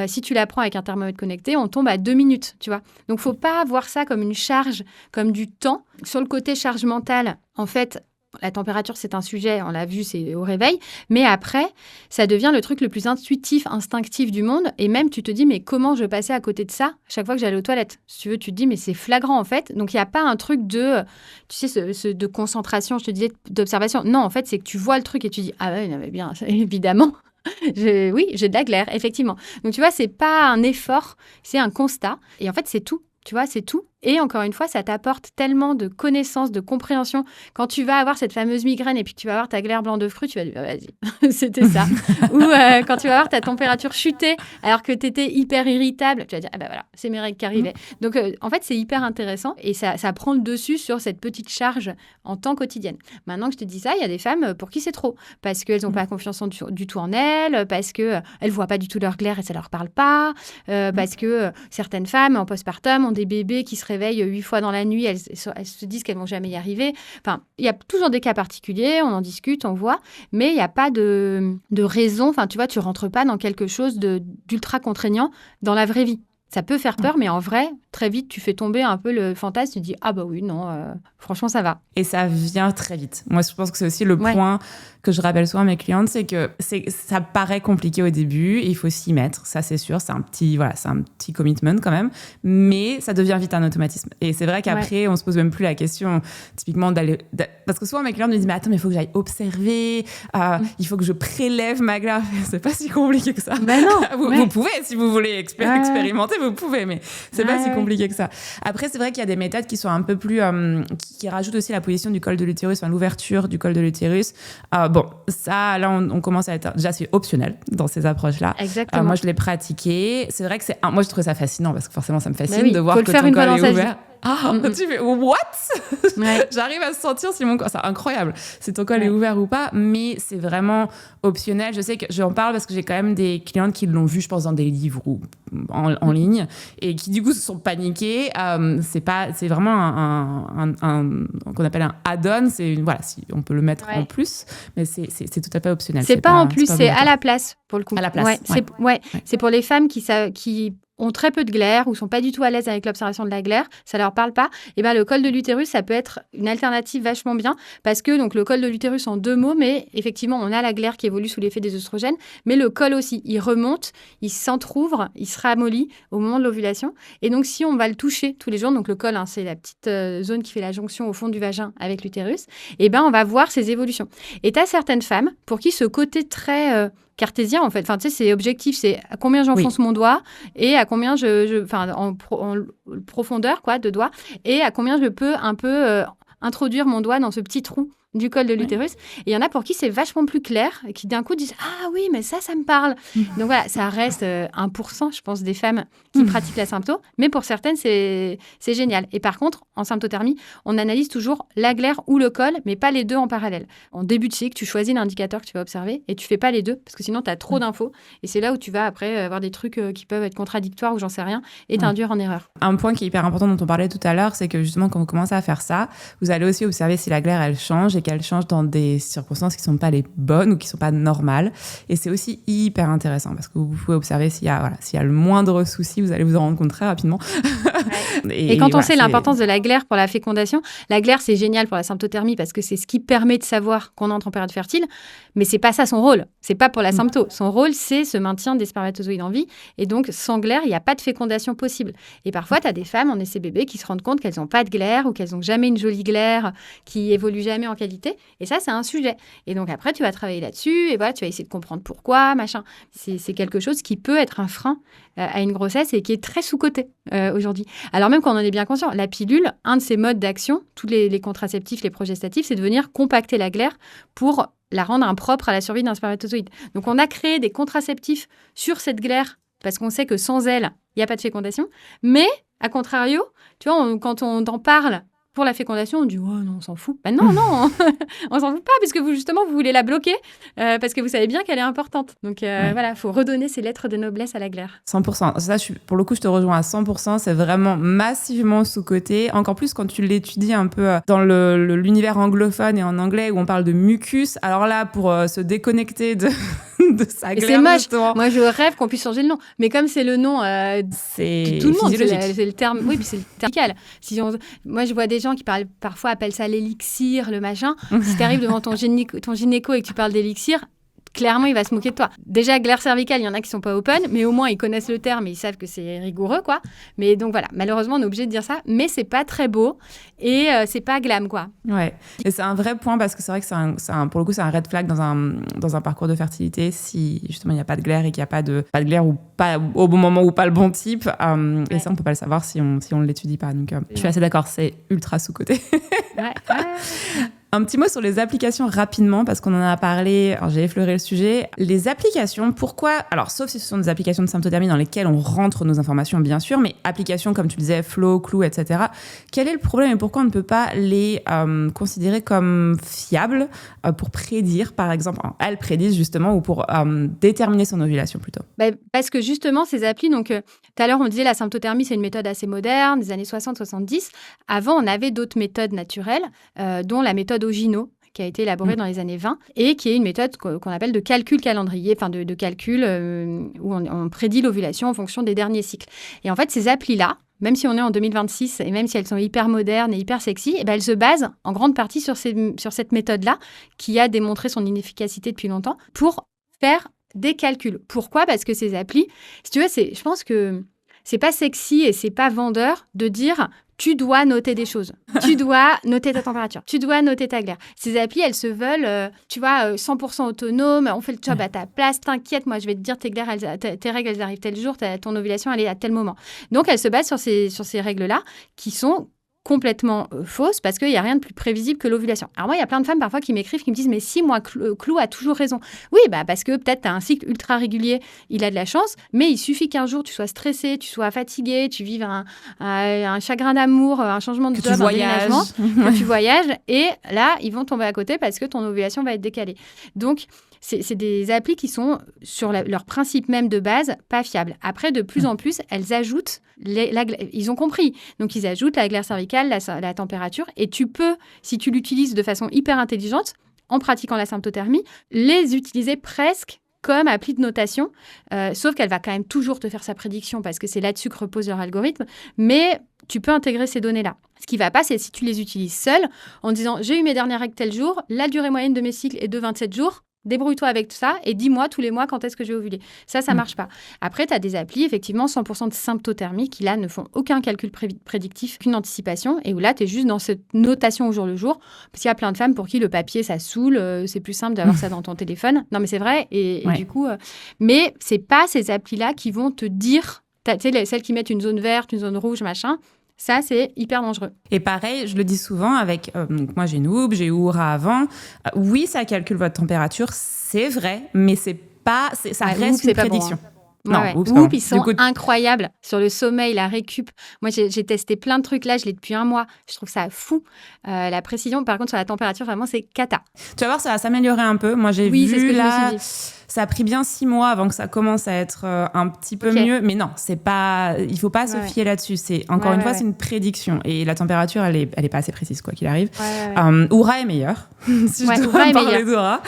Si tu la prends avec un thermomètre connecté, on tombe à 2 minutes, tu vois. Donc, il ne faut pas voir ça comme une charge, comme du temps. Sur le côté charge mentale, en fait, la température, c'est un sujet, on l'a vu, c'est au réveil. Mais après, ça devient le truc le plus intuitif, instinctif du monde. Et même, tu te dis, mais comment je passais à côté de ça chaque fois que j'allais aux toilettes? Si tu veux, tu te dis, mais c'est flagrant, en fait. Donc, il n'y a pas un truc de, tu sais, de concentration, je te disais, d'observation. Non, en fait, c'est que tu vois le truc et tu dis, ah ouais, mais bien, évidemment. Oui, j'ai de la glaire, effectivement. Donc, tu vois, c'est pas un effort, c'est un constat. Et en fait, c'est tout. Tu vois, c'est tout. Et encore une fois, ça t'apporte tellement de connaissances, de compréhension. Quand tu vas avoir cette fameuse migraine et puis que tu vas avoir ta glaire blanc d'œuf cru, tu vas dire, vas-y, c'était ça. Ou quand tu vas avoir ta température chuter alors que tu étais hyper irritable, tu vas dire, ah ben voilà, c'est mes règles qui arrivaient. Donc, en fait, c'est hyper intéressant et ça prend le dessus sur cette petite charge en temps quotidienne. Maintenant que je te dis ça, il y a des femmes pour qui c'est trop. Parce qu'elles n'ont pas confiance du tout en elles, parce qu'elles ne voient pas du tout leur glaire et ça ne leur parle pas, parce que certaines femmes en postpartum ont des bébés qui se réveillent 8 fois dans la nuit, elles se disent qu'elles ne vont jamais y arriver. Enfin, il y a toujours des cas particuliers, on en discute, on voit, mais il n'y a pas de raison. Enfin, tu vois, tu ne rentres pas dans quelque chose d'ultra contraignant dans la vraie vie. Ça peut faire peur, mais en vrai, très vite, tu fais tomber un peu le fantasme. Tu dis, ah bah oui, non, franchement, ça va. Et ça vient très vite. Moi, je pense que c'est aussi le point que je rappelle souvent à mes clientes, c'est que ça paraît compliqué au début, et il faut s'y mettre, ça c'est sûr. C'est un petit commitment quand même, mais ça devient vite un automatisme. Et c'est vrai qu'après, on se pose même plus la question, typiquement, parce que souvent mes clientes me disent, mais attends, mais il faut que j'aille observer, il faut que je prélève ma glaire. C'est pas si compliqué que ça. Ben non. Vous pouvez, si vous voulez expérimenter, vous pouvez, mais c'est pas si compliqué que ça. Après, c'est vrai qu'il y a des méthodes qui sont un peu plus, qui rajoutent aussi la position du col de l'utérus, enfin l'ouverture du col de l'utérus. Bon, ça, là, on commence à être... Déjà, c'est optionnel dans ces approches-là. Exactement. Moi, je l'ai pratiqué. C'est vrai que moi, je trouve ça fascinant parce que forcément, ça me fascine de voir que ton col est ouvert. Tu fais what? J'arrive à sentir si mon corps, c'est incroyable, si ton col est ouvert ou pas, mais c'est vraiment optionnel. Je sais que j'en parle parce que j'ai quand même des clientes qui l'ont vu, je pense, dans des livres ou en ligne, et qui du coup se sont paniquées. C'est vraiment un qu'on appelle un add-on. Si on peut le mettre en plus, mais c'est tout à fait optionnel. C'est pas en plus, c'est à la place pour le coup. À la place. C'est pour les femmes qui ont très peu de glaire ou sont pas du tout à l'aise avec l'observation de la glaire, ça leur parle pas, et ben le col de l'utérus, ça peut être une alternative vachement bien, parce que donc le col de l'utérus en 2 mots, mais effectivement on a la glaire qui évolue sous l'effet des œstrogènes, mais le col aussi, il remonte, il s'entrouvre, il se ramollit au moment de l'ovulation, et donc si on va le toucher tous les jours, donc le col, c'est la petite zone qui fait la jonction au fond du vagin avec l'utérus, et ben on va voir ces évolutions. Et tu as certaines femmes pour qui ce côté très cartésien, en fait. Enfin, tu sais, c'est objectif, c'est à combien j'enfonce mon doigt et à combien en profondeur, quoi, de doigt, et à combien je peux un peu introduire mon doigt dans ce petit trou du col de l'utérus. Et il y en a pour qui c'est vachement plus clair et qui d'un coup disent « Ah oui, mais ça me parle ». Donc voilà, ça reste 1%, je pense, des femmes qui pratiquent la sympto. Mais pour certaines, c'est génial. Et par contre, en symptothermie, on analyse toujours la glaire ou le col, mais pas les deux en parallèle. En début de cycle, tu choisis l'indicateur que tu vas observer et tu fais pas les deux parce que sinon, tu as trop d'infos. Et c'est là où tu vas après avoir des trucs qui peuvent être contradictoires ou j'en sais rien et t'induire en erreur. Un point qui est hyper important dont on parlait tout à l'heure, c'est que justement, quand vous commencez à faire ça, vous allez aussi observer si la glaire, elle change et qu'elle change dans des circonstances qui ne sont pas les bonnes ou qui ne sont pas normales. Et c'est aussi hyper intéressant parce que vous pouvez observer s'il y a le moindre souci, vous allez vous en rendre compte très rapidement. Ouais. Et quand on sait l'importance de la glaire pour la fécondation, la glaire, c'est génial pour la symptothermie parce que c'est ce qui permet de savoir qu'on entre en période fertile, mais c'est pas ça son rôle. C'est pas pour la sympto. Son rôle, c'est ce maintien des spermatozoïdes en vie. Et donc, sans glaire, il n'y a pas de fécondation possible. Et parfois, tu as des femmes en essai bébé qui se rendent compte qu'elles n'ont pas de glaire ou qu'elles n'ont jamais une jolie glaire qui évolue jamais en qualité. Et ça, c'est un sujet. Et donc, après, tu vas travailler là-dessus et voilà, tu vas essayer de comprendre pourquoi, machin. C'est quelque chose qui peut être un frein à une grossesse et qui est très sous-coté aujourd'hui. Alors même qu'on en est bien conscient, la pilule, un de ses modes d'action, tous les contraceptifs, les progestatifs, c'est de venir compacter la glaire pour la rendre impropre à la survie d'un spermatozoïde. Donc, on a créé des contraceptifs sur cette glaire parce qu'on sait que sans elle, il n'y a pas de fécondation. Mais, à contrario, tu vois, quand on en parle pour la fécondation, on dit « Oh non, on s'en fout ». Ben non, on s'en fout pas parce que vous voulez la bloquer parce que vous savez bien qu'elle est importante. Donc voilà, il faut redonner ces lettres de noblesse à la glaire. 100%. Ça, pour le coup, je te rejoins à 100%. C'est vraiment massivement sous-coté. Encore plus quand tu l'étudies un peu dans l'univers anglophone et en anglais où on parle de mucus. Alors là, pour se déconnecter de sa glaire. C'est moche. Justement. Moi, je rêve qu'on puisse changer le nom. Mais comme c'est le nom c'est tout le monde, physiologique. C'est le terme. Oui, puis c'est le terme médical. Moi, je vois des gens qui parfois appellent ça l'élixir, le machin. Si tu arrives devant ton gynéco et que tu parles d'élixir, clairement, il va se moquer de toi. Déjà, glaire cervicale, il y en a qui sont pas open, mais au moins, ils connaissent le terme et ils savent que c'est rigoureux, quoi. Mais donc, voilà, malheureusement, on est obligé de dire ça, mais c'est pas très beau et c'est pas glam, quoi. Ouais, et c'est un vrai point parce que c'est vrai que pour le coup, c'est un red flag dans un parcours de fertilité si, justement, il n'y a pas de glaire et qu'il n'y a pas de glaire ou pas au bon moment ou pas le bon type. Ouais. Et ça, on peut pas le savoir si on l'étudie pas. Donc, je suis assez d'accord, c'est ultra sous-coté. Ouais. Un petit mot sur les applications rapidement, parce qu'on en a parlé, alors j'ai effleuré le sujet. Les applications, pourquoi ? Alors, sauf si ce sont des applications de symptothermie dans lesquelles on rentre nos informations, bien sûr, mais applications, comme tu le disais, Flow, Clue, etc. Quel est le problème et pourquoi on ne peut pas les considérer comme fiables pour prédire, par exemple, elles prédisent justement, ou pour déterminer son ovulation plutôt ? Parce que justement, ces applis, donc tout à l'heure, on disait la symptothermie, c'est une méthode assez moderne, des années 60-70. Avant, on avait d'autres méthodes naturelles, dont la méthode Ogino, qui a été élaborée dans les années 20 et qui est une méthode qu'on appelle de calcul calendrier, enfin de calcul où on prédit l'ovulation en fonction des derniers cycles. Et en fait, ces applis-là, même si on est en 2026 et même si elles sont hyper modernes et hyper sexy, elles se basent en grande partie sur cette méthode-là qui a démontré son inefficacité depuis longtemps pour faire des calculs. Pourquoi ? Parce que ces applis, si tu veux, je pense que c'est pas sexy et c'est pas vendeur de dire tu dois noter des choses. Tu dois noter ta température. Tu dois noter ta glaire. Ces applis, elles se veulent, 100% autonomes. On fait le job à ta place. T'inquiète, moi, je vais te dire tes règles, elles arrivent tel jour. Ton ovulation, elle est à tel moment. Donc, elles se basent sur ces règles-là qui sont complètement fausse parce qu'il n'y a rien de plus prévisible que l'ovulation. Alors moi, il y a plein de femmes parfois qui m'écrivent, qui me disent « Mais si, moi, Clou a toujours raison. » Oui, parce que peut-être tu as un cycle ultra régulier, il a de la chance, mais il suffit qu'un jour tu sois stressé, tu sois fatigué, tu vives un chagrin d'amour, un changement de job, un déménagement, que tu voyages, et là, ils vont tomber à côté parce que ton ovulation va être décalée. Donc, c'est des applis qui sont, sur leur principe même de base, pas fiables. Après, de plus en plus, elles ajoutent, ils ont compris. Donc, ils ajoutent la glaire cervicale, la température. Et tu peux, si tu l'utilises de façon hyper intelligente, en pratiquant la symptothermie, les utiliser presque comme appli de notation. Sauf qu'elle va quand même toujours te faire sa prédiction parce que c'est là-dessus que repose leur algorithme. Mais tu peux intégrer ces données-là. Ce qui ne va pas, c'est si tu les utilises seules en disant « J'ai eu mes dernières règles tel jour, la durée moyenne de mes cycles est de 27 jours. » Débrouille-toi avec tout ça et dis-moi tous les mois quand est-ce que je vais ovuler. Ça marche pas. Après, tu as des applis, effectivement, 100% de symptothermie qui, là, ne font aucun calcul prédictif qu'une anticipation et où là, tu es juste dans cette notation au jour le jour. Parce qu'il y a plein de femmes pour qui le papier, ça saoule. C'est plus simple d'avoir ça dans ton téléphone. Non, mais c'est vrai. Et du coup... mais c'est pas ces applis-là qui vont te dire... Tu sais, celles qui mettent une zone verte, une zone rouge, machin... Ça, c'est hyper dangereux. Et pareil, je le dis souvent avec... donc moi, j'ai une Whoop, j'ai eu Oura avant. Oui, ça calcule votre température, c'est vrai, mais ça reste une prédiction. Bon, hein. Non, Whoop, ils sont incroyables sur le sommeil, la récup. Moi, j'ai testé plein de trucs là, je l'ai depuis un mois. Je trouve ça fou. La précision, par contre, sur la température, vraiment, c'est cata. Tu vas voir, ça va s'améliorer un peu. Moi, j'ai vu c'est ce que là... je me suis dit. Ça a pris bien 6 mois avant que ça commence à être un petit peu mieux. Mais non, c'est pas... il faut pas se fier là-dessus. C'est, encore une fois, c'est une prédiction. Et la température, elle est pas assez précise, quoi qu'il arrive. Oura est meilleur. Si je dois parler d'Oura.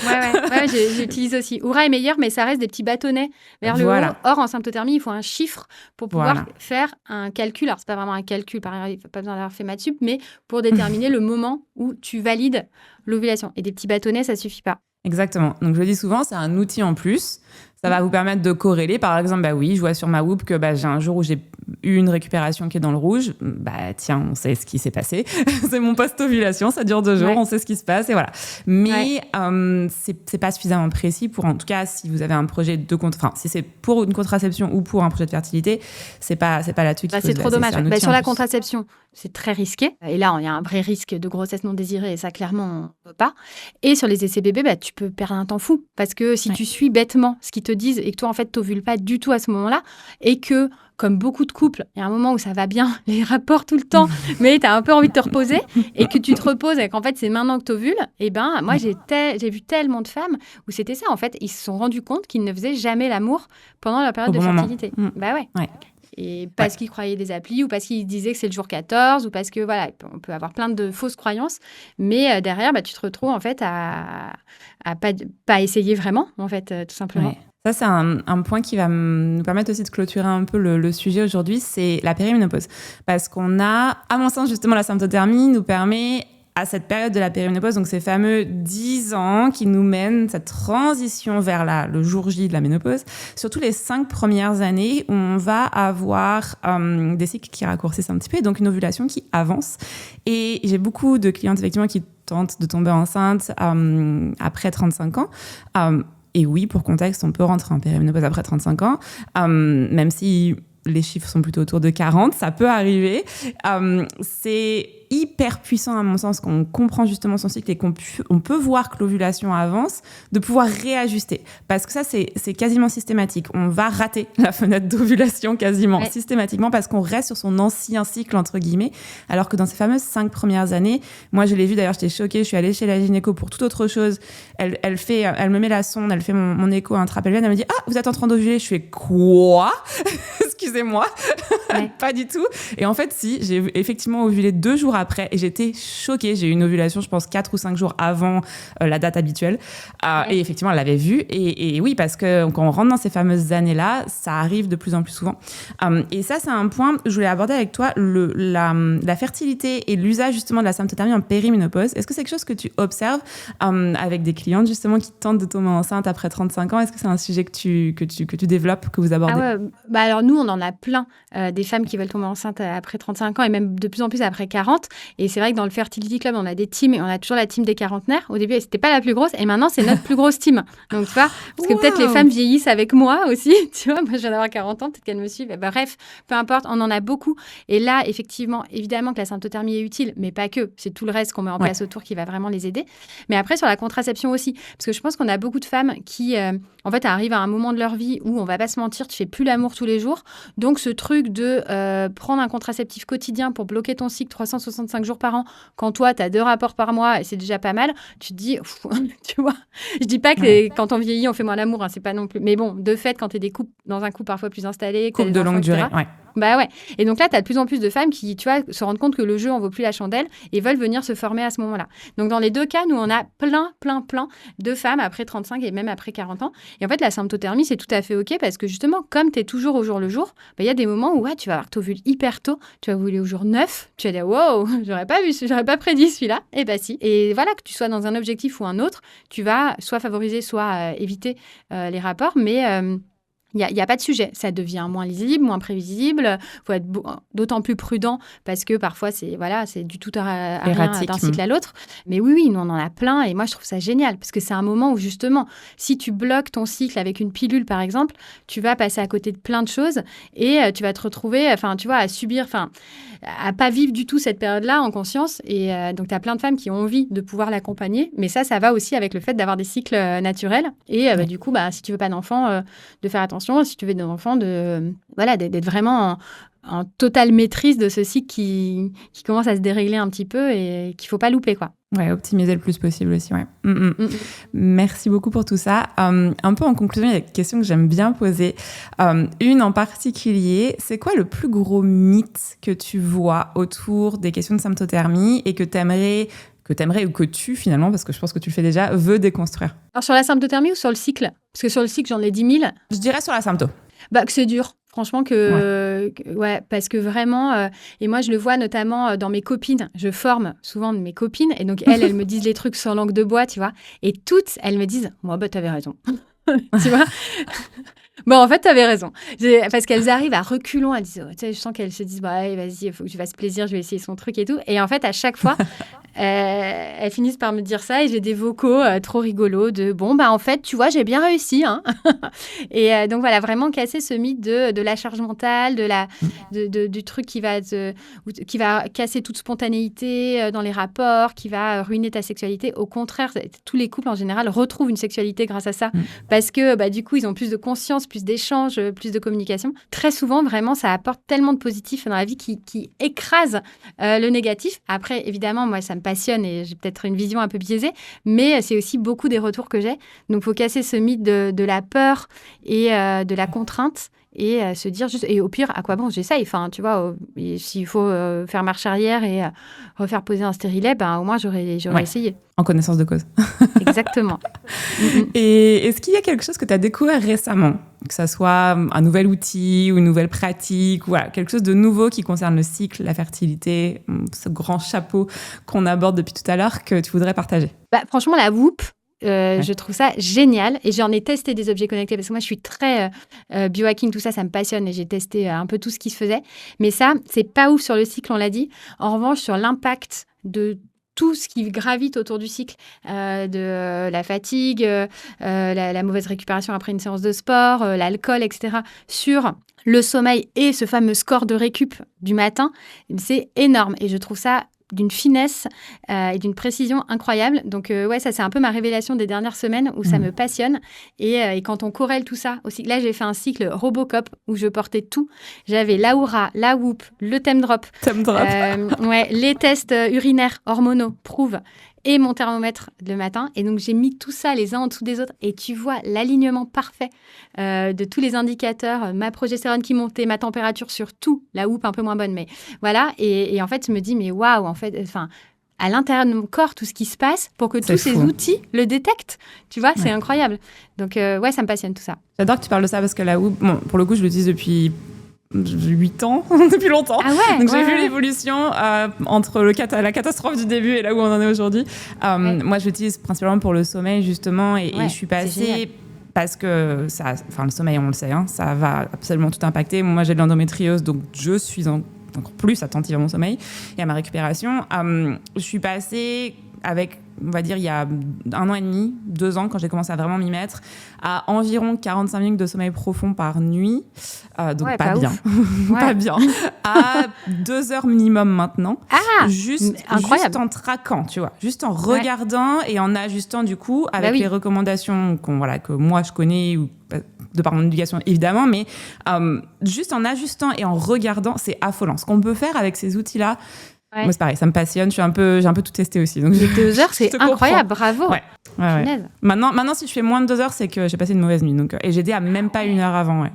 J'utilise aussi. Oura est meilleur, mais ça reste des petits bâtonnets vers le haut. Or, en symptothermie, il faut un chiffre pour pouvoir faire un calcul. Alors, c'est pas vraiment un calcul, par exemple, il n'y a pas besoin d'avoir fait maths sup, mais pour déterminer le moment où tu valides l'ovulation. Et des petits bâtonnets, ça suffit pas. Exactement. Donc, je le dis souvent, c'est un outil en plus. Ça va vous permettre de corréler. Par exemple, je vois sur ma Whoop que j'ai un jour où j'ai eu une récupération qui est dans le rouge. Tiens, on sait ce qui s'est passé. C'est mon post-ovulation, ça dure 2 jours, on sait ce qui se passe et voilà. Mais c'est pas suffisamment précis pour, en tout cas, si vous avez un projet de si c'est pour une contraception ou pour un projet de fertilité, c'est pas là-dessus qu'il faut c'est se trop baser. dommage. Sur la contraception, c'est très risqué. Et là, il y a un vrai risque de grossesse non désirée et ça, clairement, on ne peut pas. Et sur les essais bébés, tu peux perdre un temps fou parce que si tu suis bêtement ce qu'ils te disent et que toi, en fait, t'ovules pas du tout à ce moment-là et que, comme beaucoup de couples, il y a un moment où ça va bien, les rapports tout le temps, mais tu as un peu envie de te reposer et que tu te reposes et qu'en fait, c'est maintenant que t'ovules. Et moi, j'ai vu tellement de femmes où c'était ça. En fait, ils se sont rendus compte qu'ils ne faisaient jamais l'amour pendant leur période de fertilité. Et parce qu'ils croyaient des applis ou parce qu'ils disaient que c'est le jour 14 ou parce que, on peut avoir plein de fausses croyances. Mais derrière, tu te retrouves, en fait, à pas essayer vraiment, en fait, tout simplement. Ouais. Ça, c'est un point qui va nous permettre aussi de clôturer un peu le sujet aujourd'hui, c'est la périménopause. Parce qu'on a, à mon sens, justement, la symptothermie nous permet, à cette période de la périménopause, donc ces fameux 10 ans qui nous mènent, cette transition vers le jour J de la ménopause, surtout les 5 premières années où on va avoir des cycles qui raccourcissent un petit peu, et donc une ovulation qui avance. Et j'ai beaucoup de clientes, effectivement, qui tentent de tomber enceinte après 35 ans. Et oui, pour contexte, on peut rentrer en périménopause après 35 ans, même si les chiffres sont plutôt autour de 40, ça peut arriver. C'est hyper puissant, à mon sens, quand on comprend justement son cycle et qu'on peut voir que l'ovulation avance, de pouvoir réajuster. Parce que ça, c'est quasiment systématique. On va rater la fenêtre d'ovulation quasiment systématiquement parce qu'on reste sur son ancien cycle, entre guillemets, alors que dans ces fameuses 5 premières années, moi, je l'ai vu, d'ailleurs, j'étais choquée, je suis allée chez la gynéco pour toute autre chose. Elle me met la sonde, elle fait mon écho intrapelvienne, elle me dit « Ah, vous êtes en train d'ovuler ?» Je fais « Quoi ?» Excusez-moi, pas du tout. Et en fait, si, j'ai effectivement ovulé 2 jours après et j'étais choquée. J'ai eu une ovulation, je pense, 4 ou 5 jours avant la date habituelle. Et effectivement, elle l'avait vue. Et oui, parce que quand on rentre dans ces fameuses années-là, ça arrive de plus en plus souvent. Et ça, c'est un point que je voulais aborder avec toi, la fertilité et l'usage justement de la symptothermie en périménopause. Est-ce que c'est quelque chose que tu observes avec des clientes justement qui tentent de tomber enceinte après 35 ans? Est-ce que c'est un sujet que tu développes, que vous abordez? Alors nous, on en a plein des femmes qui veulent tomber enceintes après 35 ans et même de plus en plus après 40. Et c'est vrai que dans le Fertility Club, on a des teams et on a toujours la team des quarantenaires. Au début, c'était pas la plus grosse et maintenant, c'est notre plus grosse team. Donc, tu vois, parce que peut-être les femmes vieillissent avec moi aussi. Tu vois, moi, je viens d'avoir 40 ans, peut-être qu'elles me suivent. Bref, peu importe, on en a beaucoup. Et là, effectivement, évidemment que la symptothermie est utile, mais pas que. C'est tout le reste qu'on met en place autour qui va vraiment les aider. Mais après, sur la contraception aussi, parce que je pense qu'on a beaucoup de femmes qui, en fait, arrivent à un moment de leur vie où, on va pas se mentir, tu fais plus l'amour tous les jours. Donc, ce truc de prendre un contraceptif quotidien pour bloquer ton cycle 365 jours par an, quand toi, tu as 2 rapports par mois et c'est déjà pas mal, tu te dis, tu vois, je dis pas que quand on vieillit, on fait moins l'amour, hein, c'est pas non plus. Mais bon, de fait, quand tu es dans un couple parfois plus installé, couple de longue durée, Et donc là, tu as de plus en plus de femmes qui, tu vois, se rendent compte que le jeu en vaut plus la chandelle et veulent venir se former à ce moment-là. Donc dans les 2 cas, nous, on a plein de femmes après 35 et même après 40 ans. Et en fait, la symptothermie, c'est tout à fait OK parce que justement, comme tu es toujours au jour le jour, il y a des moments où tu vas avoir t'ovules hyper tôt, tu vas ovuler au jour 9, tu vas dire « Wow, j'aurais pas prédit celui-là. » Et si. Et voilà, que tu sois dans un objectif ou un autre, tu vas soit favoriser, soit éviter les rapports, mais Il y a pas de sujet. Ça devient moins lisible, moins prévisible. Il faut être d'autant plus prudent parce que parfois, c'est du tout à rien Erratique. d'un cycle à l'autre. Mais oui, nous, on en a plein. Et moi, je trouve ça génial parce que c'est un moment où, justement, si tu bloques ton cycle avec une pilule, par exemple, tu vas passer à côté de plein de choses et tu vas te retrouver, à subir, à pas vivre du tout cette période-là en conscience. Et donc, tu as plein de femmes qui ont envie de pouvoir l'accompagner. Mais ça va aussi avec le fait d'avoir des cycles naturels. Et du coup, si tu veux pas d'enfant, de faire attention. Si tu veux des enfants, d'être vraiment en totale maîtrise de ce cycle qui commence à se dérégler un petit peu et qu'il ne faut pas louper, quoi. Ouais, optimiser le plus possible aussi, ouais. Merci beaucoup pour tout ça. Un peu en conclusion, il y a des questions que j'aime bien poser. Une en particulier, c'est quoi le plus gros mythe que tu vois autour des questions de symptothermie et que t'aimerais ou que tu, finalement, parce que je pense que tu le fais déjà, veux déconstruire? Alors, sur la symptothermie ou sur le cycle? Parce que sur le cycle, j'en ai 10 000. Je dirais sur la sympto. Que c'est dur. Franchement, parce que vraiment, et moi, je le vois notamment dans mes copines. Je forme souvent mes copines, et donc elles me disent les trucs sans langue de bois, tu vois. Et toutes, elles me disent, t'avais raison. Tu vois. En fait, t'avais raison. Parce qu'elles arrivent à reculons, elles disent, je sens qu'elles se disent, allez, vas-y, il faut que je fasse plaisir, je vais essayer son truc et tout. Et en fait, à chaque fois, elles finissent par me dire ça et j'ai des vocaux trop rigolos de, en fait, tu vois, j'ai bien réussi. Hein. Et donc, voilà, vraiment casser ce mythe de la charge mentale, du truc qui va casser toute spontanéité dans les rapports, qui va ruiner ta sexualité. Au contraire, tous les couples, en général, retrouvent une sexualité grâce à ça. Parce que, du coup, ils ont plus de conscience, plus d'échanges, plus de communication. Très souvent, vraiment, ça apporte tellement de positif dans la vie qui écrase le négatif. Après, évidemment, moi, ça me passionne et j'ai peut-être une vision un peu biaisée, mais c'est aussi beaucoup des retours que j'ai. Donc, il faut casser ce mythe de la peur et de la contrainte et se dire juste, et au pire, à quoi bon, j'essaye. Tu vois, s'il faut faire marche arrière et refaire poser un stérilet, au moins, j'aurais essayé. En connaissance de cause. Exactement. Et est-ce qu'il y a quelque chose que tu as découvert récemment, que ça soit un nouvel outil ou une nouvelle pratique, ou quelque chose de nouveau qui concerne le cycle, la fertilité, ce grand chapeau qu'on aborde depuis tout à l'heure, que tu voudrais partager? Franchement, la Whoop, je trouve ça génial et j'en ai testé des objets connectés parce que moi je suis très biohacking, tout ça me passionne et j'ai testé un peu tout ce qui se faisait, mais ça c'est pas ouf sur le cycle, on l'a dit. En revanche, sur l'impact de tout ce qui gravite autour du cycle, de la fatigue, la mauvaise récupération après une séance de sport, l'alcool, etc., sur le sommeil et ce fameux score de récup du matin, c'est énorme et je trouve ça d'une finesse et d'une précision incroyable. Donc, ça, c'est un peu ma révélation des dernières semaines où ça me passionne. Et quand on corrèle tout ça, aussi, là, j'ai fait un cycle Robocop où je portais tout. J'avais la Oura, la Whoop, le Thème Drop. Les tests urinaires hormonaux prouvent et mon thermomètre le matin. Et donc, j'ai mis tout ça les uns en dessous des autres. Et tu vois l'alignement parfait de tous les indicateurs, ma progestérone qui montait, ma température sur tout, la Whoop un peu moins bonne, mais voilà. Et en fait, je me dis, mais waouh, en fait, à l'intérieur de mon corps, tout ce qui se passe pour que tous ces outils le détectent. Tu vois, c'est incroyable. Donc, ça me passionne tout ça. J'adore que tu parles de ça parce que la Whoop, pour le coup, je l'utilise depuis 8 ans, depuis longtemps. Ah ouais, donc j'ai vu l'évolution entre la catastrophe du début et là où on en est aujourd'hui. Moi, je l'utilise principalement pour le sommeil, justement, et je suis passée... Parce que le sommeil, on le sait, ça va absolument tout impacter. Moi, j'ai de l'endométriose, donc je suis encore plus attentive à mon sommeil et à ma récupération. Je suis passée avec, on va dire, il y a 1 an et demi, 2 ans, quand j'ai commencé à vraiment m'y mettre, à environ 45 minutes de sommeil profond par nuit. Donc pas bien. Pas bien. À 2 heures minimum maintenant. Juste en traquant, tu vois. Juste en regardant et en ajustant, du coup, avec les recommandations que moi, je connais, ou de par mon éducation, évidemment, mais juste en ajustant et en regardant, c'est affolant. Ce qu'on peut faire avec ces outils-là, moi, c'est pareil, ça me passionne. J'ai un peu tout testé aussi. Donc 2 heures, c'est incroyable, bravo. Ouais. Maintenant, si je fais moins de 2 heures, c'est que j'ai passé une mauvaise nuit. Donc, et j'ai dit à même pas 1 heure avant.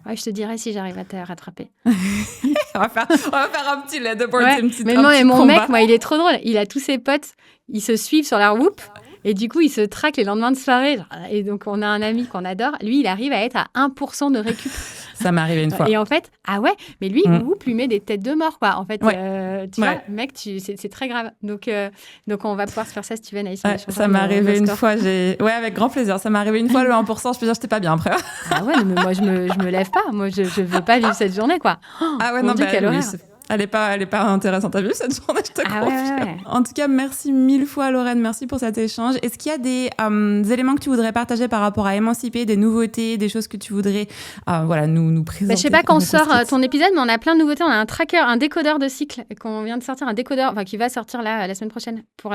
Je te dirai si j'arrive à te rattraper. on va faire un petit leaderboard, une petite. Mais mon mec, il est trop drôle. Il a tous ses potes, ils se suivent sur la Whoop. Et du coup, il se traque les lendemains de soirée. Et donc, on a un ami qu'on adore. Lui, il arrive à être à 1% de récup. Ça m'est arrivé une fois. Et en fait, ah ouais, mais lui, il met des têtes de mort, quoi. En fait, tu vois, mec, c'est très grave. Donc, on va pouvoir se faire ça, Steven. Ça m'est arrivé une fois. Ouais, avec grand plaisir. Ça m'est arrivé une fois, le 1%. Je peux dire, j'étais pas bien après. Ah ouais, mais moi, je me lève pas. Moi, je veux pas vivre cette journée, quoi. Ah ouais, non, quelle horreur. Elle est pas intéressante à vivre cette journée, je te confirme. Ouais. En tout cas, merci 1000 fois, Lorraine. Merci pour cet échange. Est-ce qu'il y a des éléments que tu voudrais partager par rapport à Émanciper, des nouveautés, des choses que tu voudrais nous présenter? Je sais pas quand on sort ton épisode, mais on a plein de nouveautés. On a un tracker, un décodeur de cycle qu'on vient de sortir, un décodeur qui va sortir la semaine prochaine pour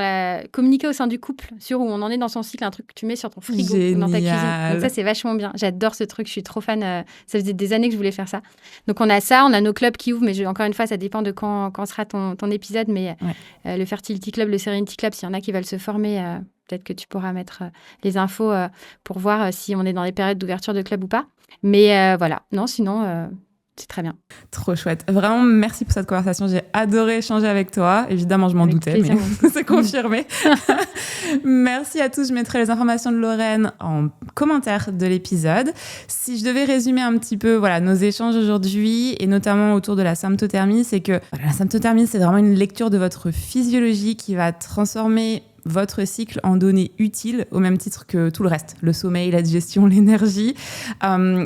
communiquer au sein du couple sur où on en est dans son cycle, un truc que tu mets sur ton frigo ou dans ta cuisine. Donc ça, c'est vachement bien. J'adore ce truc. Je suis trop fan. Ça faisait des années que je voulais faire ça. Donc on a ça, on a nos clubs qui ouvrent, mais encore une fois, ça dépend de quand sera ton épisode, mais le Fertility Club, le Serenity Club, s'il y en a qui veulent se former, peut-être que tu pourras mettre les infos pour voir si on est dans les périodes d'ouverture de club ou pas. Mais voilà, non, sinon... c'est très bien. Trop chouette. Vraiment, merci pour cette conversation. J'ai adoré échanger avec toi. Évidemment, je m'en doutais, mais c'est confirmé. Merci à tous. Je mettrai les informations de Lorraine en commentaire de l'épisode. Si je devais résumer un petit peu nos échanges aujourd'hui, et notamment autour de la symptothermie, c'est que la symptothermie, c'est vraiment une lecture de votre physiologie qui va transformer votre cycle en données utiles au même titre que tout le reste, le sommeil, la digestion, l'énergie,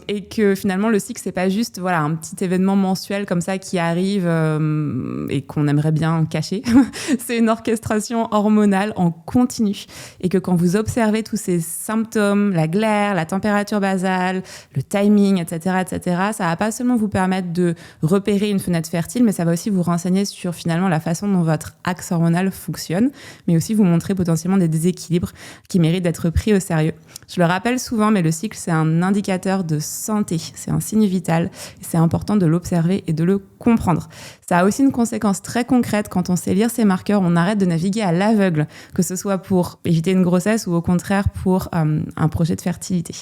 et que finalement le cycle c'est pas juste un petit événement mensuel comme ça qui arrive et qu'on aimerait bien cacher. C'est une orchestration hormonale en continu et que quand vous observez tous ces symptômes, la glaire, la température basale, le timing, etc., ça va pas seulement vous permettre de repérer une fenêtre fertile, mais ça va aussi vous renseigner sur finalement la façon dont votre axe hormonal fonctionne, mais aussi vous montrer potentiellement des déséquilibres qui méritent d'être pris au sérieux. Je le rappelle souvent, mais le cycle, c'est un indicateur de santé, c'est un signe vital, et c'est important de l'observer et de le comprendre. Ça a aussi une conséquence très concrète. Quand on sait lire ces marqueurs, on arrête de naviguer à l'aveugle, que ce soit pour éviter une grossesse ou au contraire pour un projet de fertilité.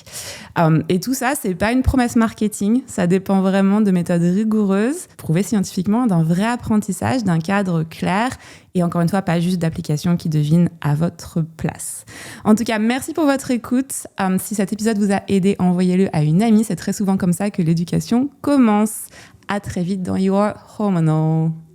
Et tout ça, c'est pas une promesse marketing, ça dépend vraiment de méthodes rigoureuses, prouvées scientifiquement, d'un vrai apprentissage, d'un cadre clair, et encore une fois, pas juste d'applications qui devinent à votre place. En tout cas, merci pour votre écoute. Si cet épisode vous a aidé, envoyez-le à une amie. C'est très souvent comme ça que l'éducation commence. À très vite dans You Are Hormonal.